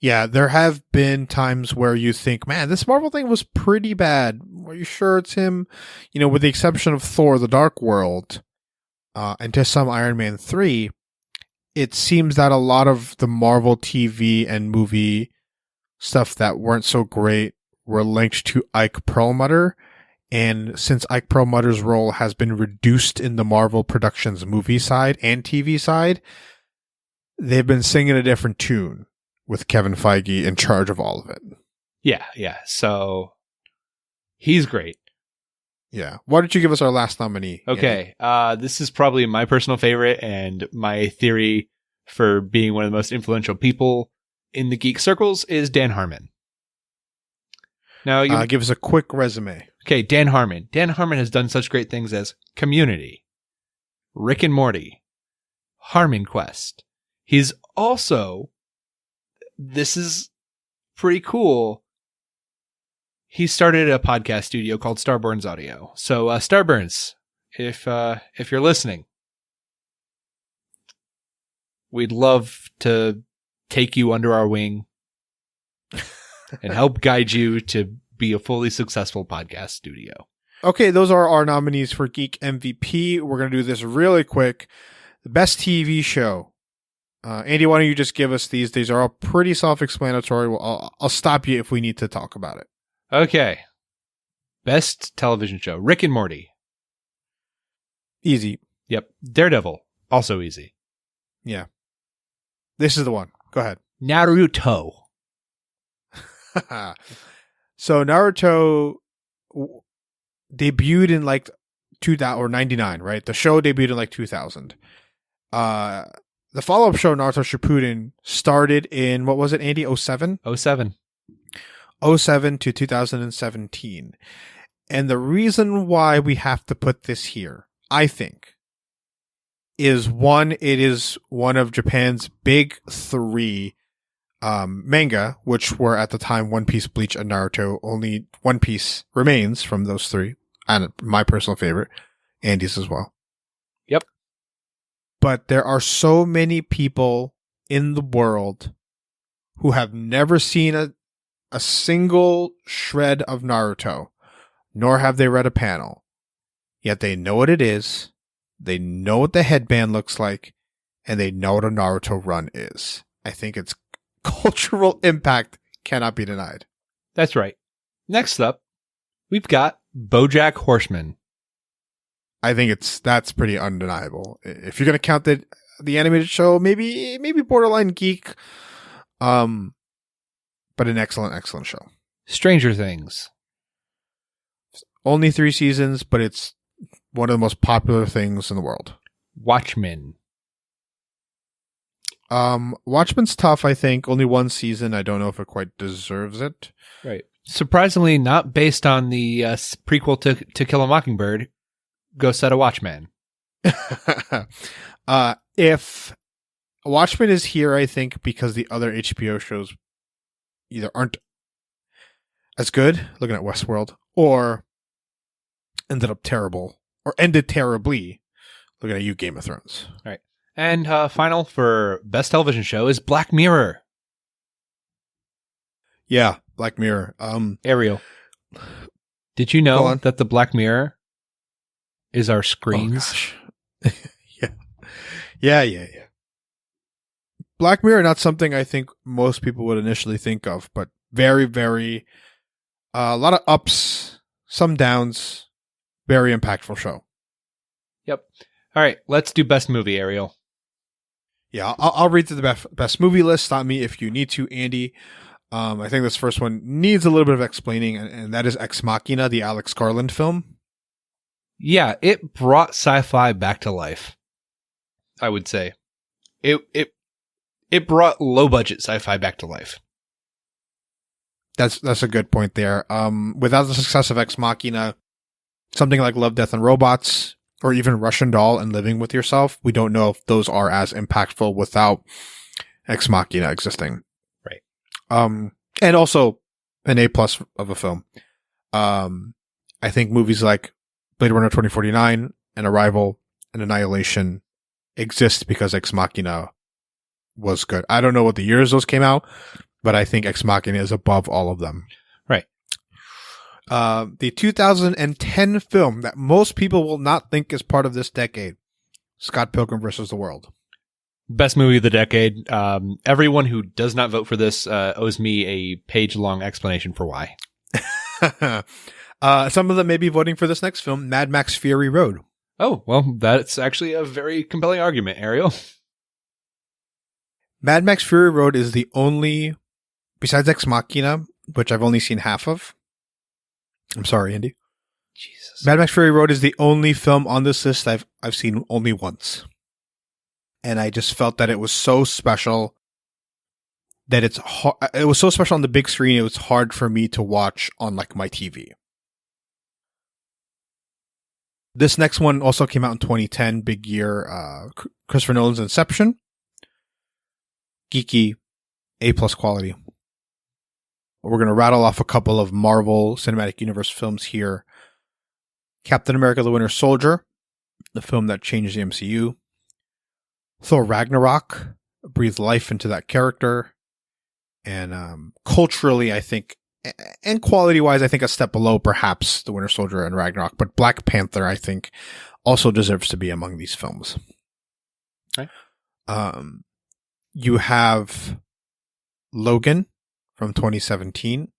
Yeah, there have been times where you think, man, this Marvel thing was pretty bad. Are you sure it's him? With the exception of Thor, The Dark World, and to some Iron Man 3, it seems that a lot of the Marvel TV and movie stuff that weren't so great were linked to Ike Perlmutter. And since Ike Perlmutter's role has been reduced in the Marvel Productions movie side and TV side, they've been singing a different tune with Kevin Feige in charge of all of it. Yeah. So he's great. Yeah. Why don't you give us our last nominee? Okay. This is probably my personal favorite and my theory for being one of the most influential people in the geek circles is Dan Harmon. Now, give us a quick resume. Okay, Dan Harmon. Dan Harmon has done such great things as Community, Rick and Morty, Harmon Quest. He's also, this is pretty cool, he started a podcast studio called Starburns Audio. So, Starburns, if you're listening, we'd love to take you under our wing and help guide you to be a fully successful podcast studio. Okay, those are our nominees for Geek MVP. We're going to do this really quick. The best TV show Andy, why don't you just give us these? These are all pretty self-explanatory. I'll stop you if we need to talk about it. Okay. Best television show. Rick and Morty. Easy. Yep. Daredevil. Also easy. Yeah. This is the one. Go ahead. Naruto. So Naruto debuted in like 2000 or 99, right? The show debuted in like 2000. The follow-up show, Naruto Shippuden, started in, what was it, Andy? 07? 07. 07 to 2017. And the reason why we have to put this here, I think, is one, it is one of Japan's big three manga, which were at the time One Piece, Bleach, and Naruto. Only One Piece remains from those three, and my personal favorite, Andy's as well. Yep. But there are so many people in the world who have never seen a single shred of Naruto, nor have they read a panel. Yet they know what it is, they know what the headband looks like, and they know what a Naruto run is. I think its cultural impact cannot be denied. That's right. Next up, we've got BoJack Horseman. I think that's pretty undeniable. If you're going to count the animated show, maybe borderline geek, but an excellent show. Stranger Things. Only 3 seasons, but it's one of the most popular things in the world. Watchmen. Watchmen's tough, I think. Only 1 season. I don't know if it quite deserves it. Right. Surprisingly, not based on the prequel to Kill a Mockingbird. Go set a Watchman. If Watchmen is here, I think, because the other HBO shows either aren't as good, looking at Westworld, or ended up terrible, or ended terribly, looking at you, Game of Thrones. All right. And final for best television show is Black Mirror. Yeah, Black Mirror. Ariel, did you know that the Black Mirror is our screens? Oh, yeah. Black Mirror, not something I think most people would initially think of, but very, very, a lot of ups, some downs, very impactful show. Yep. All right, let's do best movie, Ariel. Yeah, I'll read through the best movie list. Stop me if you need to, Andy. I think this first one needs a little bit of explaining, and that is Ex Machina, the Alex Garland film. Yeah, it brought sci-fi back to life. I would say it brought low budget sci-fi back to life. That's a good point there. Without the success of Ex Machina, something like Love, Death, and Robots, or even Russian Doll and Living with Yourself, we don't know if those are as impactful without Ex Machina existing. Right. And also an A+ of a film. I think movies like Blade Runner 2049 and Arrival and Annihilation exist because Ex Machina was good. I don't know what the years those came out, but I think Ex Machina is above all of them. Right. The 2010 film that most people will not think is part of this decade, Scott Pilgrim vs. the World. Best movie of the decade. Everyone who does not vote for this owes me a page-long explanation for why. Some of them may be voting for this next film, Mad Max Fury Road. Oh, well, that's actually a very compelling argument, Ariel. Mad Max Fury Road is the only, besides Ex Machina, which I've only seen half of. I'm sorry, Andy. Jesus. Mad Max Fury Road is the only film on this list I've seen only once. And I just felt that it was so special that it was so special on the big screen, it was hard for me to watch on like my TV. This next one also came out in 2010, big year, Christopher Nolan's Inception. Geeky, A+ quality. We're going to rattle off a couple of Marvel Cinematic Universe films here. Captain America the Winter Soldier, the film that changed the MCU. Thor Ragnarok, breathed life into that character. And culturally, I think, and quality-wise, I think a step below perhaps The Winter Soldier and Ragnarok. But Black Panther, I think, also deserves to be among these films. Okay. You have Logan from 2017.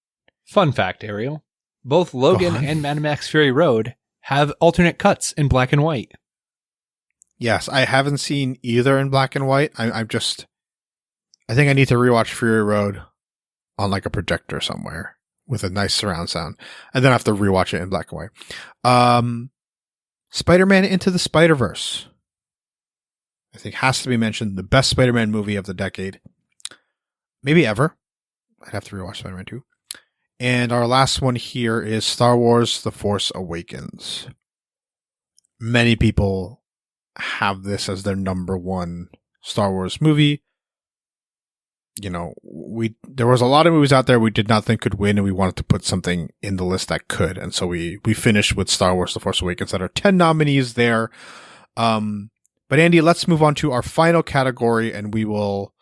Fun fact, Ariel. Both Logan and Mad Max Fury Road have alternate cuts in black and white. Yes, I haven't seen either in black and white. I think I need to rewatch Fury Road on like a projector somewhere with a nice surround sound, and then I have to rewatch it in black and white. Spider-Man Into the Spider-Verse, I think, has to be mentioned. The best Spider-Man movie of the decade, maybe ever. I'd have to rewatch Spider-Man 2. And our last one here is Star Wars: The Force Awakens. Many people have this as their number one Star Wars movie. You know, there was a lot of movies out there we did not think could win, and we wanted to put something in the list that could. And so we finished with Star Wars: The Force Awakens. That are 10 nominees there. But Andy, let's move on to our final category, and we will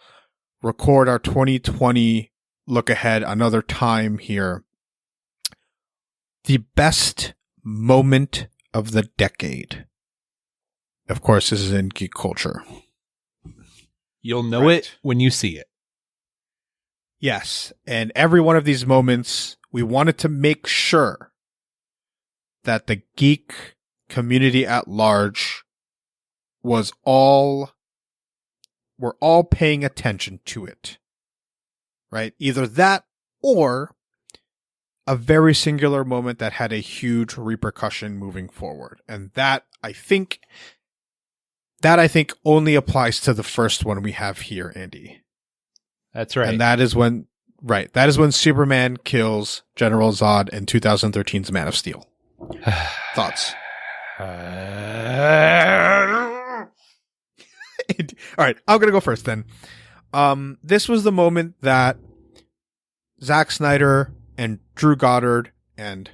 record our 2020 look ahead another time here. The best moment of the decade. Of course, this is in geek culture. You'll know it when you see it. Yes, and every one of these moments, we wanted to make sure that the geek community at large we're all paying attention to it. Right? Either that or a very singular moment that had a huge repercussion moving forward. And that I think only applies to the first one we have here, Andy. That's right. And that is when Superman kills General Zod in 2013's Man of Steel. Thoughts? All right, I'm going to go first then. This was the moment that Zack Snyder and Drew Goddard and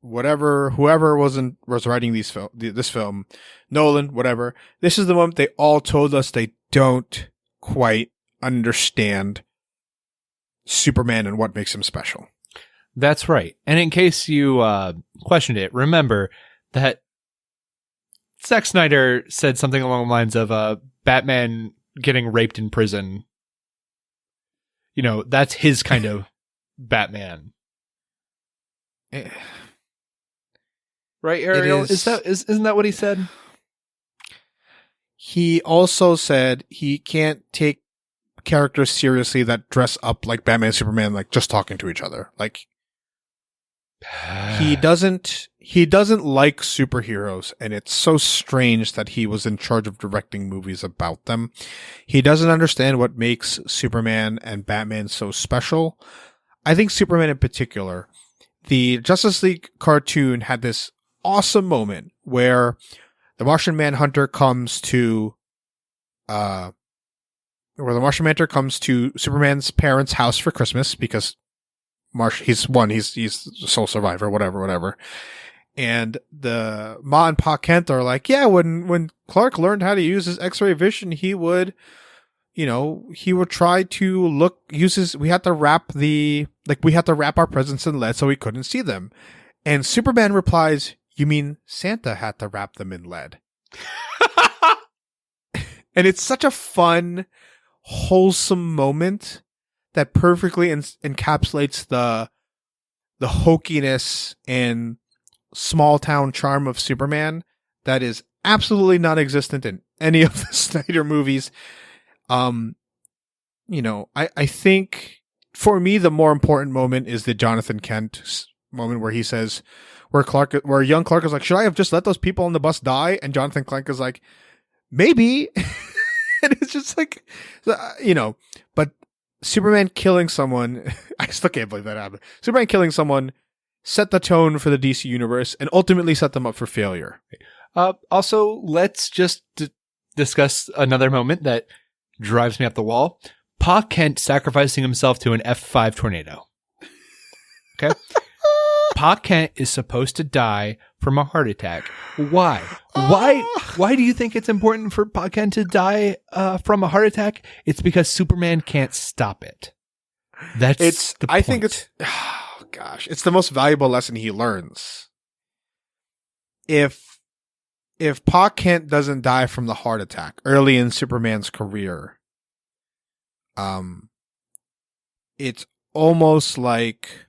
whoever was writing this film, Nolan, whatever. This is the moment they all told us they don't quite understand Superman and what makes him special. That's right. And in case you questioned it, remember that Zack Snyder said something along the lines of Batman getting raped in prison. You know, that's his kind of Batman. Right, Ariel? Isn't that what he said? He also said he can't take characters seriously that dress up like Batman and Superman, like just talking to each other. Like he doesn't like superheroes, and it's so strange that he was in charge of directing movies about them. He doesn't understand what makes Superman and Batman so special. I think Superman in particular, the Justice League cartoon had this awesome moment where the Martian Manhunter comes to Superman's parents' house for Christmas because he's the sole survivor, whatever. And the Ma and Pa Kent are like, yeah, when Clark learned how to use his X-ray vision, he would try to we had to wrap our presents in lead so we couldn't see them. And Superman replies, you mean Santa had to wrap them in lead? And it's such a fun, wholesome moment that perfectly encapsulates the hokiness and small town charm of Superman that is absolutely non-existent in any of the Snyder movies. I think for me the more important moment is the Jonathan Kent moment where he says, where young Clark is like, should I have just let those people on the bus die? And Jonathan Kent is like, maybe. And it's just like, but Superman killing someone, I still can't believe that happened. Superman killing someone set the tone for the DC universe and ultimately set them up for failure. Also, let's just discuss another moment that drives me up the wall. Pa Kent sacrificing himself to an F5 tornado. Okay? Pa Kent is supposed to die from a heart attack. Why? Why do you think it's important for Pa Kent to die from a heart attack? It's because Superman can't stop it. That's the point. I think it's it's the most valuable lesson he learns. If Pa Kent doesn't die from the heart attack early in Superman's career, um, it's almost like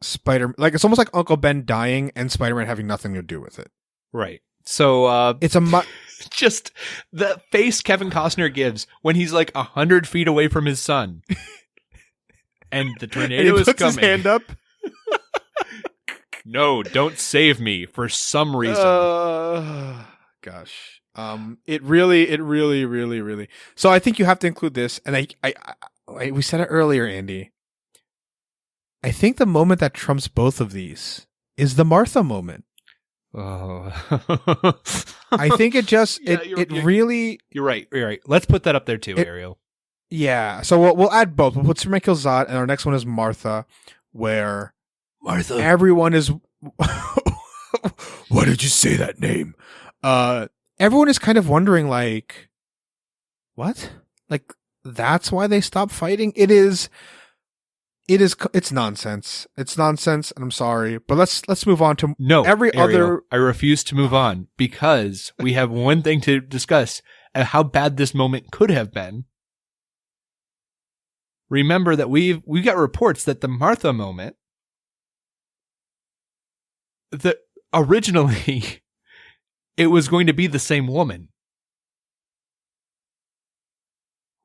Spider, like it's almost like Uncle Ben dying and Spider-Man having nothing to do with it. Right. So It's a just the face Kevin Costner gives when he's like 100 feet away from his son, and the tornado is coming. His hand up. No, don't save me for some reason. Gosh. It really. So I think you have to include this, and we said it earlier, Andy. I think the moment that trumps both of these is the Martha moment. Oh. I think it just really. You're right. Let's put that up there too, Ariel. Yeah. So we'll add both. We'll put Superman Kills Zod, and our next one is Martha, where everyone is. Why did you say that name? Everyone is kind of wondering, like, what? Like, that's why they stopped fighting? It's nonsense. It's nonsense, and I'm sorry. But let's move on to Ariel, other. I refuse to move on because we have one thing to discuss: how bad this moment could have been. Remember that we've got reports that the Martha moment, that originally it was going to be the same woman.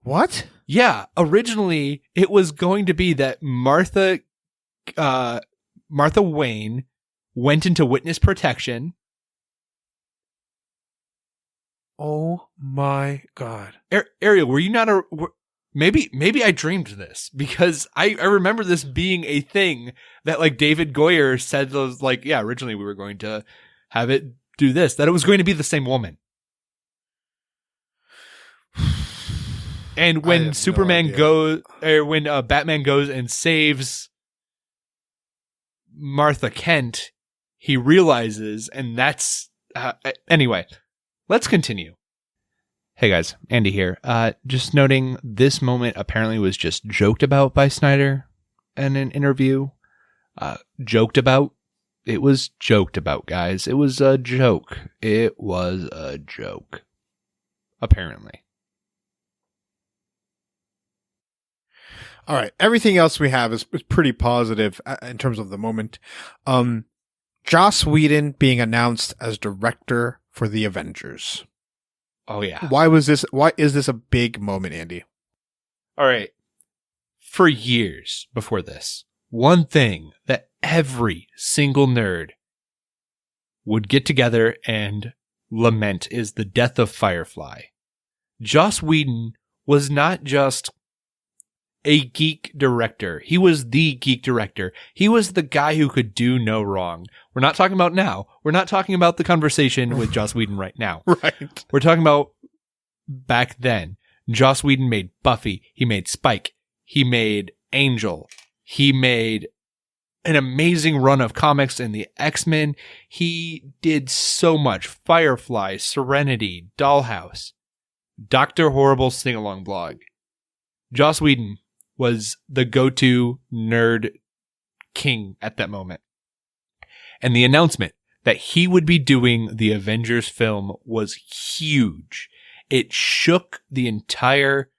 What? Yeah, originally it was going to be that Martha Wayne went into witness protection. Oh my God. Ariel, were you not maybe I dreamed this, because I remember this being a thing that like David Goyer said, was like, yeah, originally we were going to have it do this, that it was going to be the same woman. And when Superman goes, or when Batman goes and saves Martha Kent, he realizes, and that's anyway. Let's continue. Hey guys, Andy here. Just noting, this moment apparently was just joked about by Snyder in an interview. Joked about. It was joked about, guys. It was a joke. It was a joke. Apparently. All right. Everything else we have is pretty positive in terms of the moment. Joss Whedon being announced as director for the Avengers. Oh yeah. Why is this a big moment, Andy? All right. For years before this, one thing that every single nerd would get together and lament is the death of Firefly. Joss Whedon was not just a geek director. He was the geek director. He was the guy who could do no wrong. We're not talking about now. We're not talking about the conversation with Joss Whedon right now. Right. We're talking about back then. Joss Whedon made Buffy. He made Spike. He made Angel. He made an amazing run of comics in the X-Men. He did so much. Firefly, Serenity, Dollhouse, Dr. Horrible sing-along blog. Joss Whedon was the go-to nerd king at that moment. And the announcement that he would be doing the Avengers film was huge. It shook the entire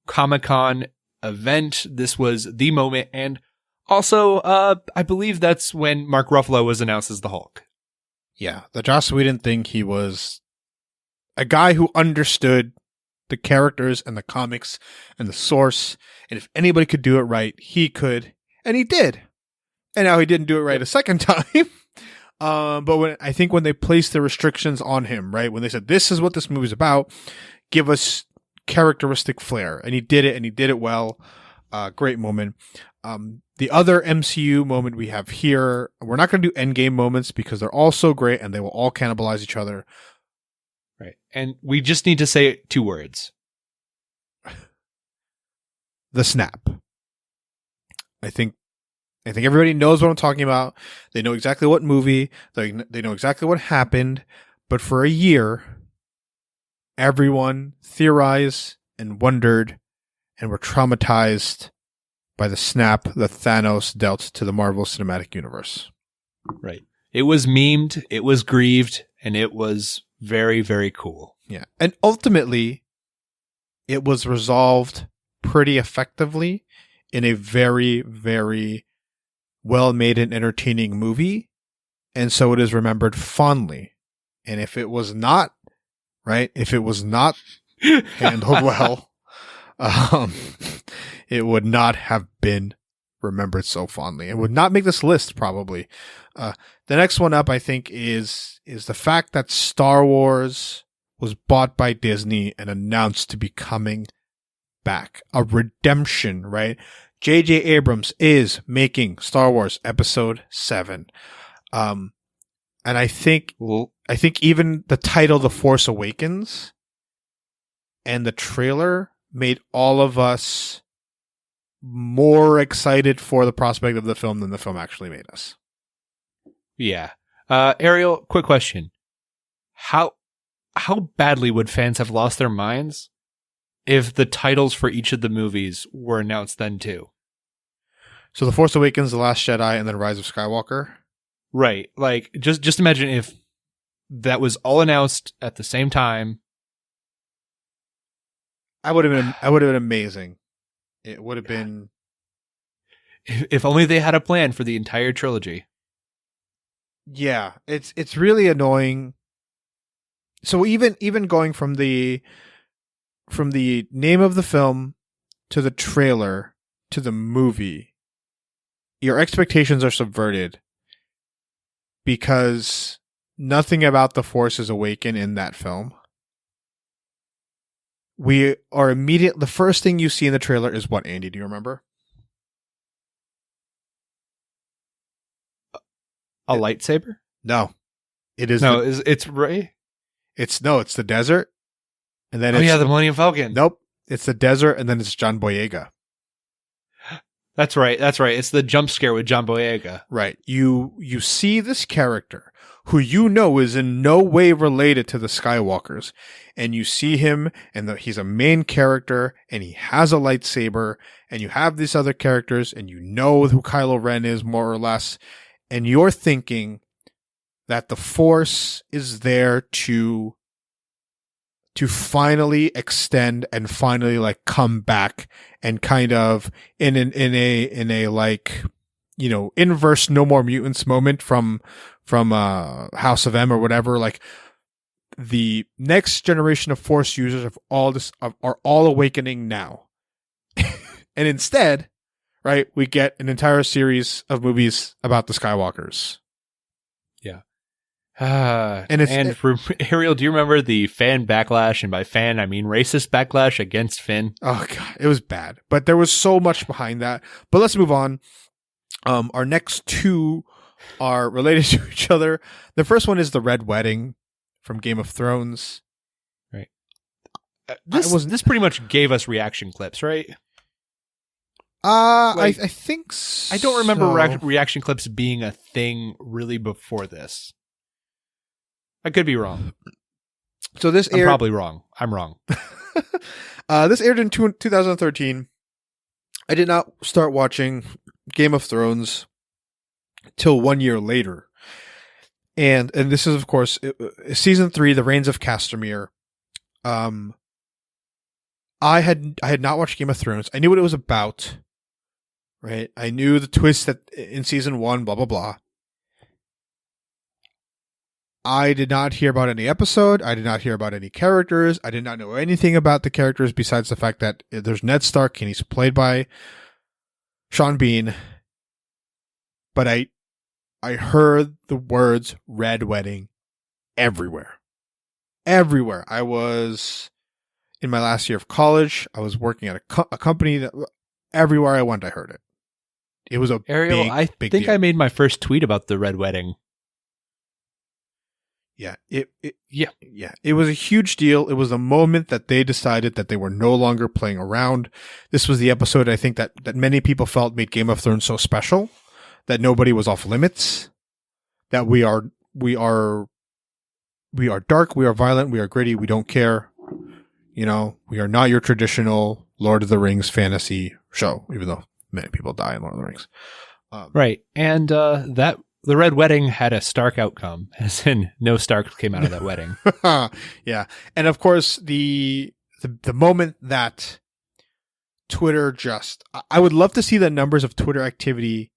Comic-Con event. This was the moment. And also, I believe that's when Mark Ruffalo was announced as the Hulk. Yeah. The Joss Whedon thing, he was a guy who understood the characters and the comics and the source. And if anybody could do it right, he could. And he did. And now he didn't do it right a second time. But when they placed the restrictions on him, right? When they said, this is what this movie's about, give us characteristic flair. And he did it, and he did it well. Great moment. The other MCU moment we have here, we're not going to do Endgame moments because they're all so great and they will all cannibalize each other. Right. And we just need to say 2 words. The snap. I think everybody knows what I'm talking about. They know exactly what movie. They know exactly what happened. But for a year, everyone theorized and wondered and were traumatized by the snap that Thanos dealt to the Marvel Cinematic Universe. Right. It was memed, it was grieved, and it was very, very cool. Yeah. And ultimately, it was resolved pretty effectively in a very, very well-made and entertaining movie. And so it is remembered fondly. And if it was not, right, if it was not handled well, it would not have been remembered so fondly. It would not make this list, probably. The next one up, I think, is the fact that Star Wars was bought by Disney and announced to be coming back. A redemption, right? J.J. Abrams is making Star Wars Episode 7. And I think even the title The Force Awakens and the trailer made all of us more excited for the prospect of the film than the film actually made us. Yeah. Ariel, quick question. How badly would fans have lost their minds if the titles for each of the movies were announced then too? So The Force Awakens, The Last Jedi, and then Rise of Skywalker? Right. Like, just imagine if that was all announced at the same time. I would have been amazing. It would have been. If only they had a plan for the entire trilogy. Yeah, it's really annoying. So even going from the name of the film to the trailer to the movie, your expectations are subverted because nothing about the Force is awakened in that film. We are the first thing you see in the trailer is what, Andy? Do you remember? A lightsaber? No. It is it's Rey? It's the desert. And then the Millennium Falcon. Nope. It's the desert and then it's John Boyega. That's right. It's the jump scare with John Boyega. Right. You see this character who you know is in no way related to the Skywalkers, and you see him and he's a main character and he has a lightsaber, and you have these other characters and you know who Kylo Ren is more or less, and you're thinking that the Force is there to finally extend and finally like come back and kind of in a like, you know, inverse No More Mutants moment from House of M or whatever, like the next generation of Force users are all awakening now. And instead, right, we get an entire series of movies about the Skywalkers. Yeah. Ariel, do you remember the fan backlash? And by fan, I mean racist backlash against Finn. Oh God, it was bad, but there was so much behind that. But let's move on. Our next two are related to each other. The first one is the Red Wedding from Game of Thrones. Right. This pretty much gave us reaction clips, right? I think so. I don't remember reaction clips being a thing really before this. I could be wrong. So this I'm probably wrong. I'm wrong. This aired in 2013. I did not start watching Game of Thrones till 1 year later. And this is, of course, season 3, The Reigns of Castamere. I had not watched Game of Thrones. I knew what it was about, right? I knew the twist that in season 1, blah, blah, blah. I did not hear about any episode. I did not hear about any characters. I did not know anything about the characters besides the fact that there's Ned Stark and he's played by Sean Bean. But I heard the words Red Wedding everywhere. Everywhere. I was in my last year of college. I was working at a company that everywhere I went, I heard it. It was a Ariel, big think deal. I made my first tweet about the Red Wedding. Yeah, it was a huge deal. It was the moment that they decided that they were no longer playing around. This was the episode I think that many people felt made Game of Thrones so special, that nobody was off limits, that we are dark, we are violent, we are gritty, we don't care. You know, we are not your traditional Lord of the Rings fantasy show, even though many people die in Lord of the Rings. Right. And the Red Wedding had a Stark outcome, as in no Stark came out of that wedding. Yeah. And of course, the the moment that Twitter just, I would love to see the numbers of Twitter activity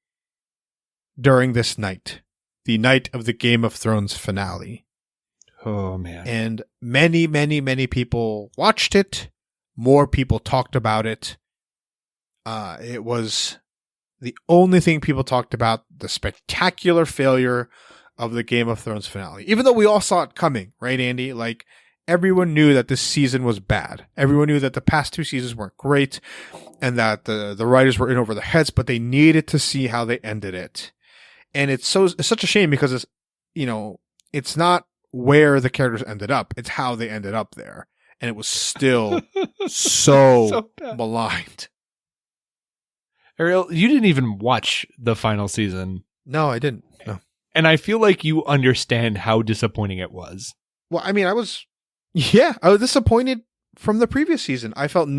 during this night, the night of the Game of Thrones finale. Oh, man. And many, many, many people watched it. More people talked about it. It was the only thing people talked about, the spectacular failure of the Game of Thrones finale. Even though we all saw it coming, right, Andy? Like, everyone knew that this season was bad. Everyone knew that the past 2 seasons weren't great and that the writers were in over their heads, but they needed to see how they ended it. And it's such a shame because it's, it's not where the characters ended up. It's how they ended up there. And it was still so maligned. Ariel, you didn't even watch the final season. No, I didn't. No. And I feel like you understand how disappointing it was. Well, I mean, I was disappointed from the previous season. I felt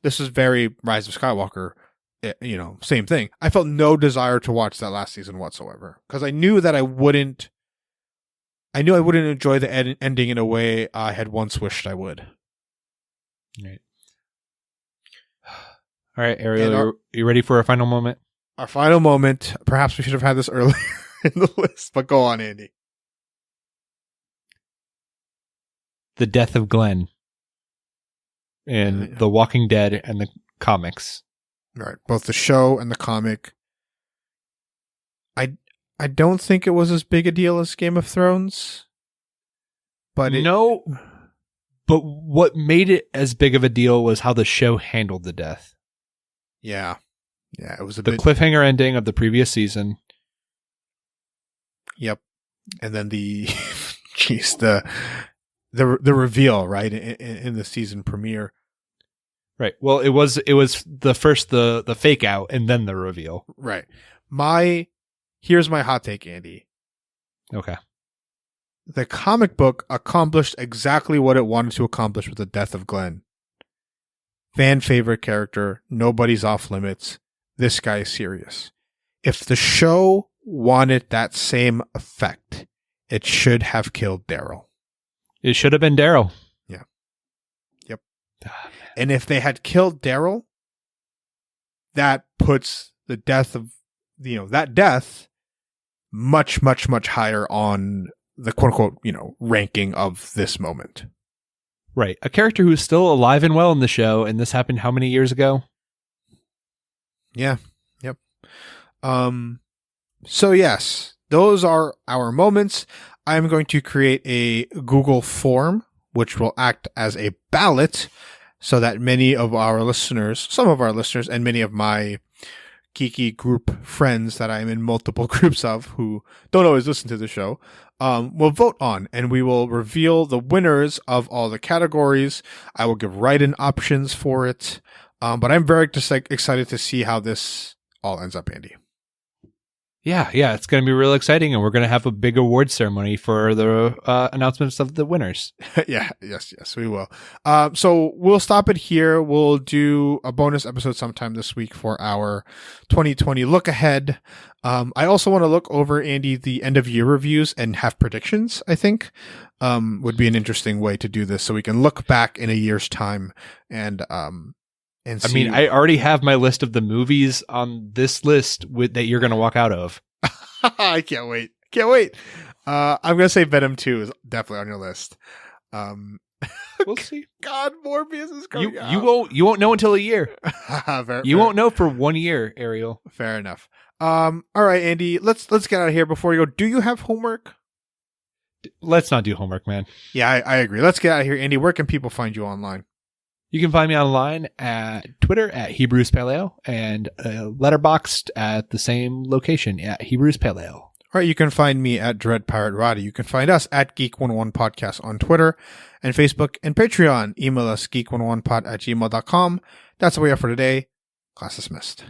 this was very Rise of Skywalker, same thing. I felt no desire to watch that last season whatsoever because I knew that I wouldn't enjoy the ending in a way I had once wished I would. Right. All right, Ariel, are you ready for our final moment? Our final moment. Perhaps we should have had this earlier in the list, but go on, Andy. The death of Glenn in The Walking Dead and the comics. Right, both the show and the comic. I don't think it was as big a deal as Game of Thrones, but but what made it as big of a deal was how the show handled the death. Yeah, it was the cliffhanger ending of the previous season. Yep, and then the reveal, right, in the season premiere. Right. Well, it was the fake out and then the reveal. Right. Here's my hot take, Andy. Okay. The comic book accomplished exactly what it wanted to accomplish with the death of Glenn. Fan favorite character, nobody's off limits. This guy is serious. If the show wanted that same effect, it should have killed Daryl. It should have been Daryl. Yeah. Yep. And if they had killed Daryl, that puts the death of, that death much, much, much higher on the quote unquote, ranking of this moment. Right. A character who's still alive and well in the show. And this happened how many years ago? Yeah. Yep. So yes, those are our moments. I'm going to create a Google form, which will act as a ballot so that some of our listeners, and many of my geeky group friends that I'm in multiple groups of who don't always listen to the show, will vote on, and we will reveal the winners of all the categories. I will give write-in options for it. But I'm very excited to see how this all ends up, Andy. Yeah, it's going to be real exciting, and we're going to have a big award ceremony for the announcements of the winners. Yes, we will. So we'll stop it here. We'll do a bonus episode sometime this week for our 2020 look ahead. I also want to look over, Andy, the end of year reviews and have predictions, I think, would be an interesting way to do this so we can look back in a year's time and see. I mean, I already have my list of the movies on this list that you're going to walk out of. I can't wait. I'm going to say Venom 2 is definitely on your list. We'll see. God, Morbius is coming out. You won't know until a year. You won't know for 1 year, Ariel. Fair enough. All right, Andy, let's get out of here before you go. Do you have homework? Let's not do homework, man. Yeah, I agree. Let's get out of here. Andy, where can people find you online? You can find me online at Twitter at Hebrews Paleo and Letterboxd at the same location at Hebrews Paleo. All right, you can find me at Dread Pirate Roddy. You can find us at Geek101 Podcast on Twitter and Facebook and Patreon. Email us geek101pod@gmail.com. That's what we have for today. Class dismissed.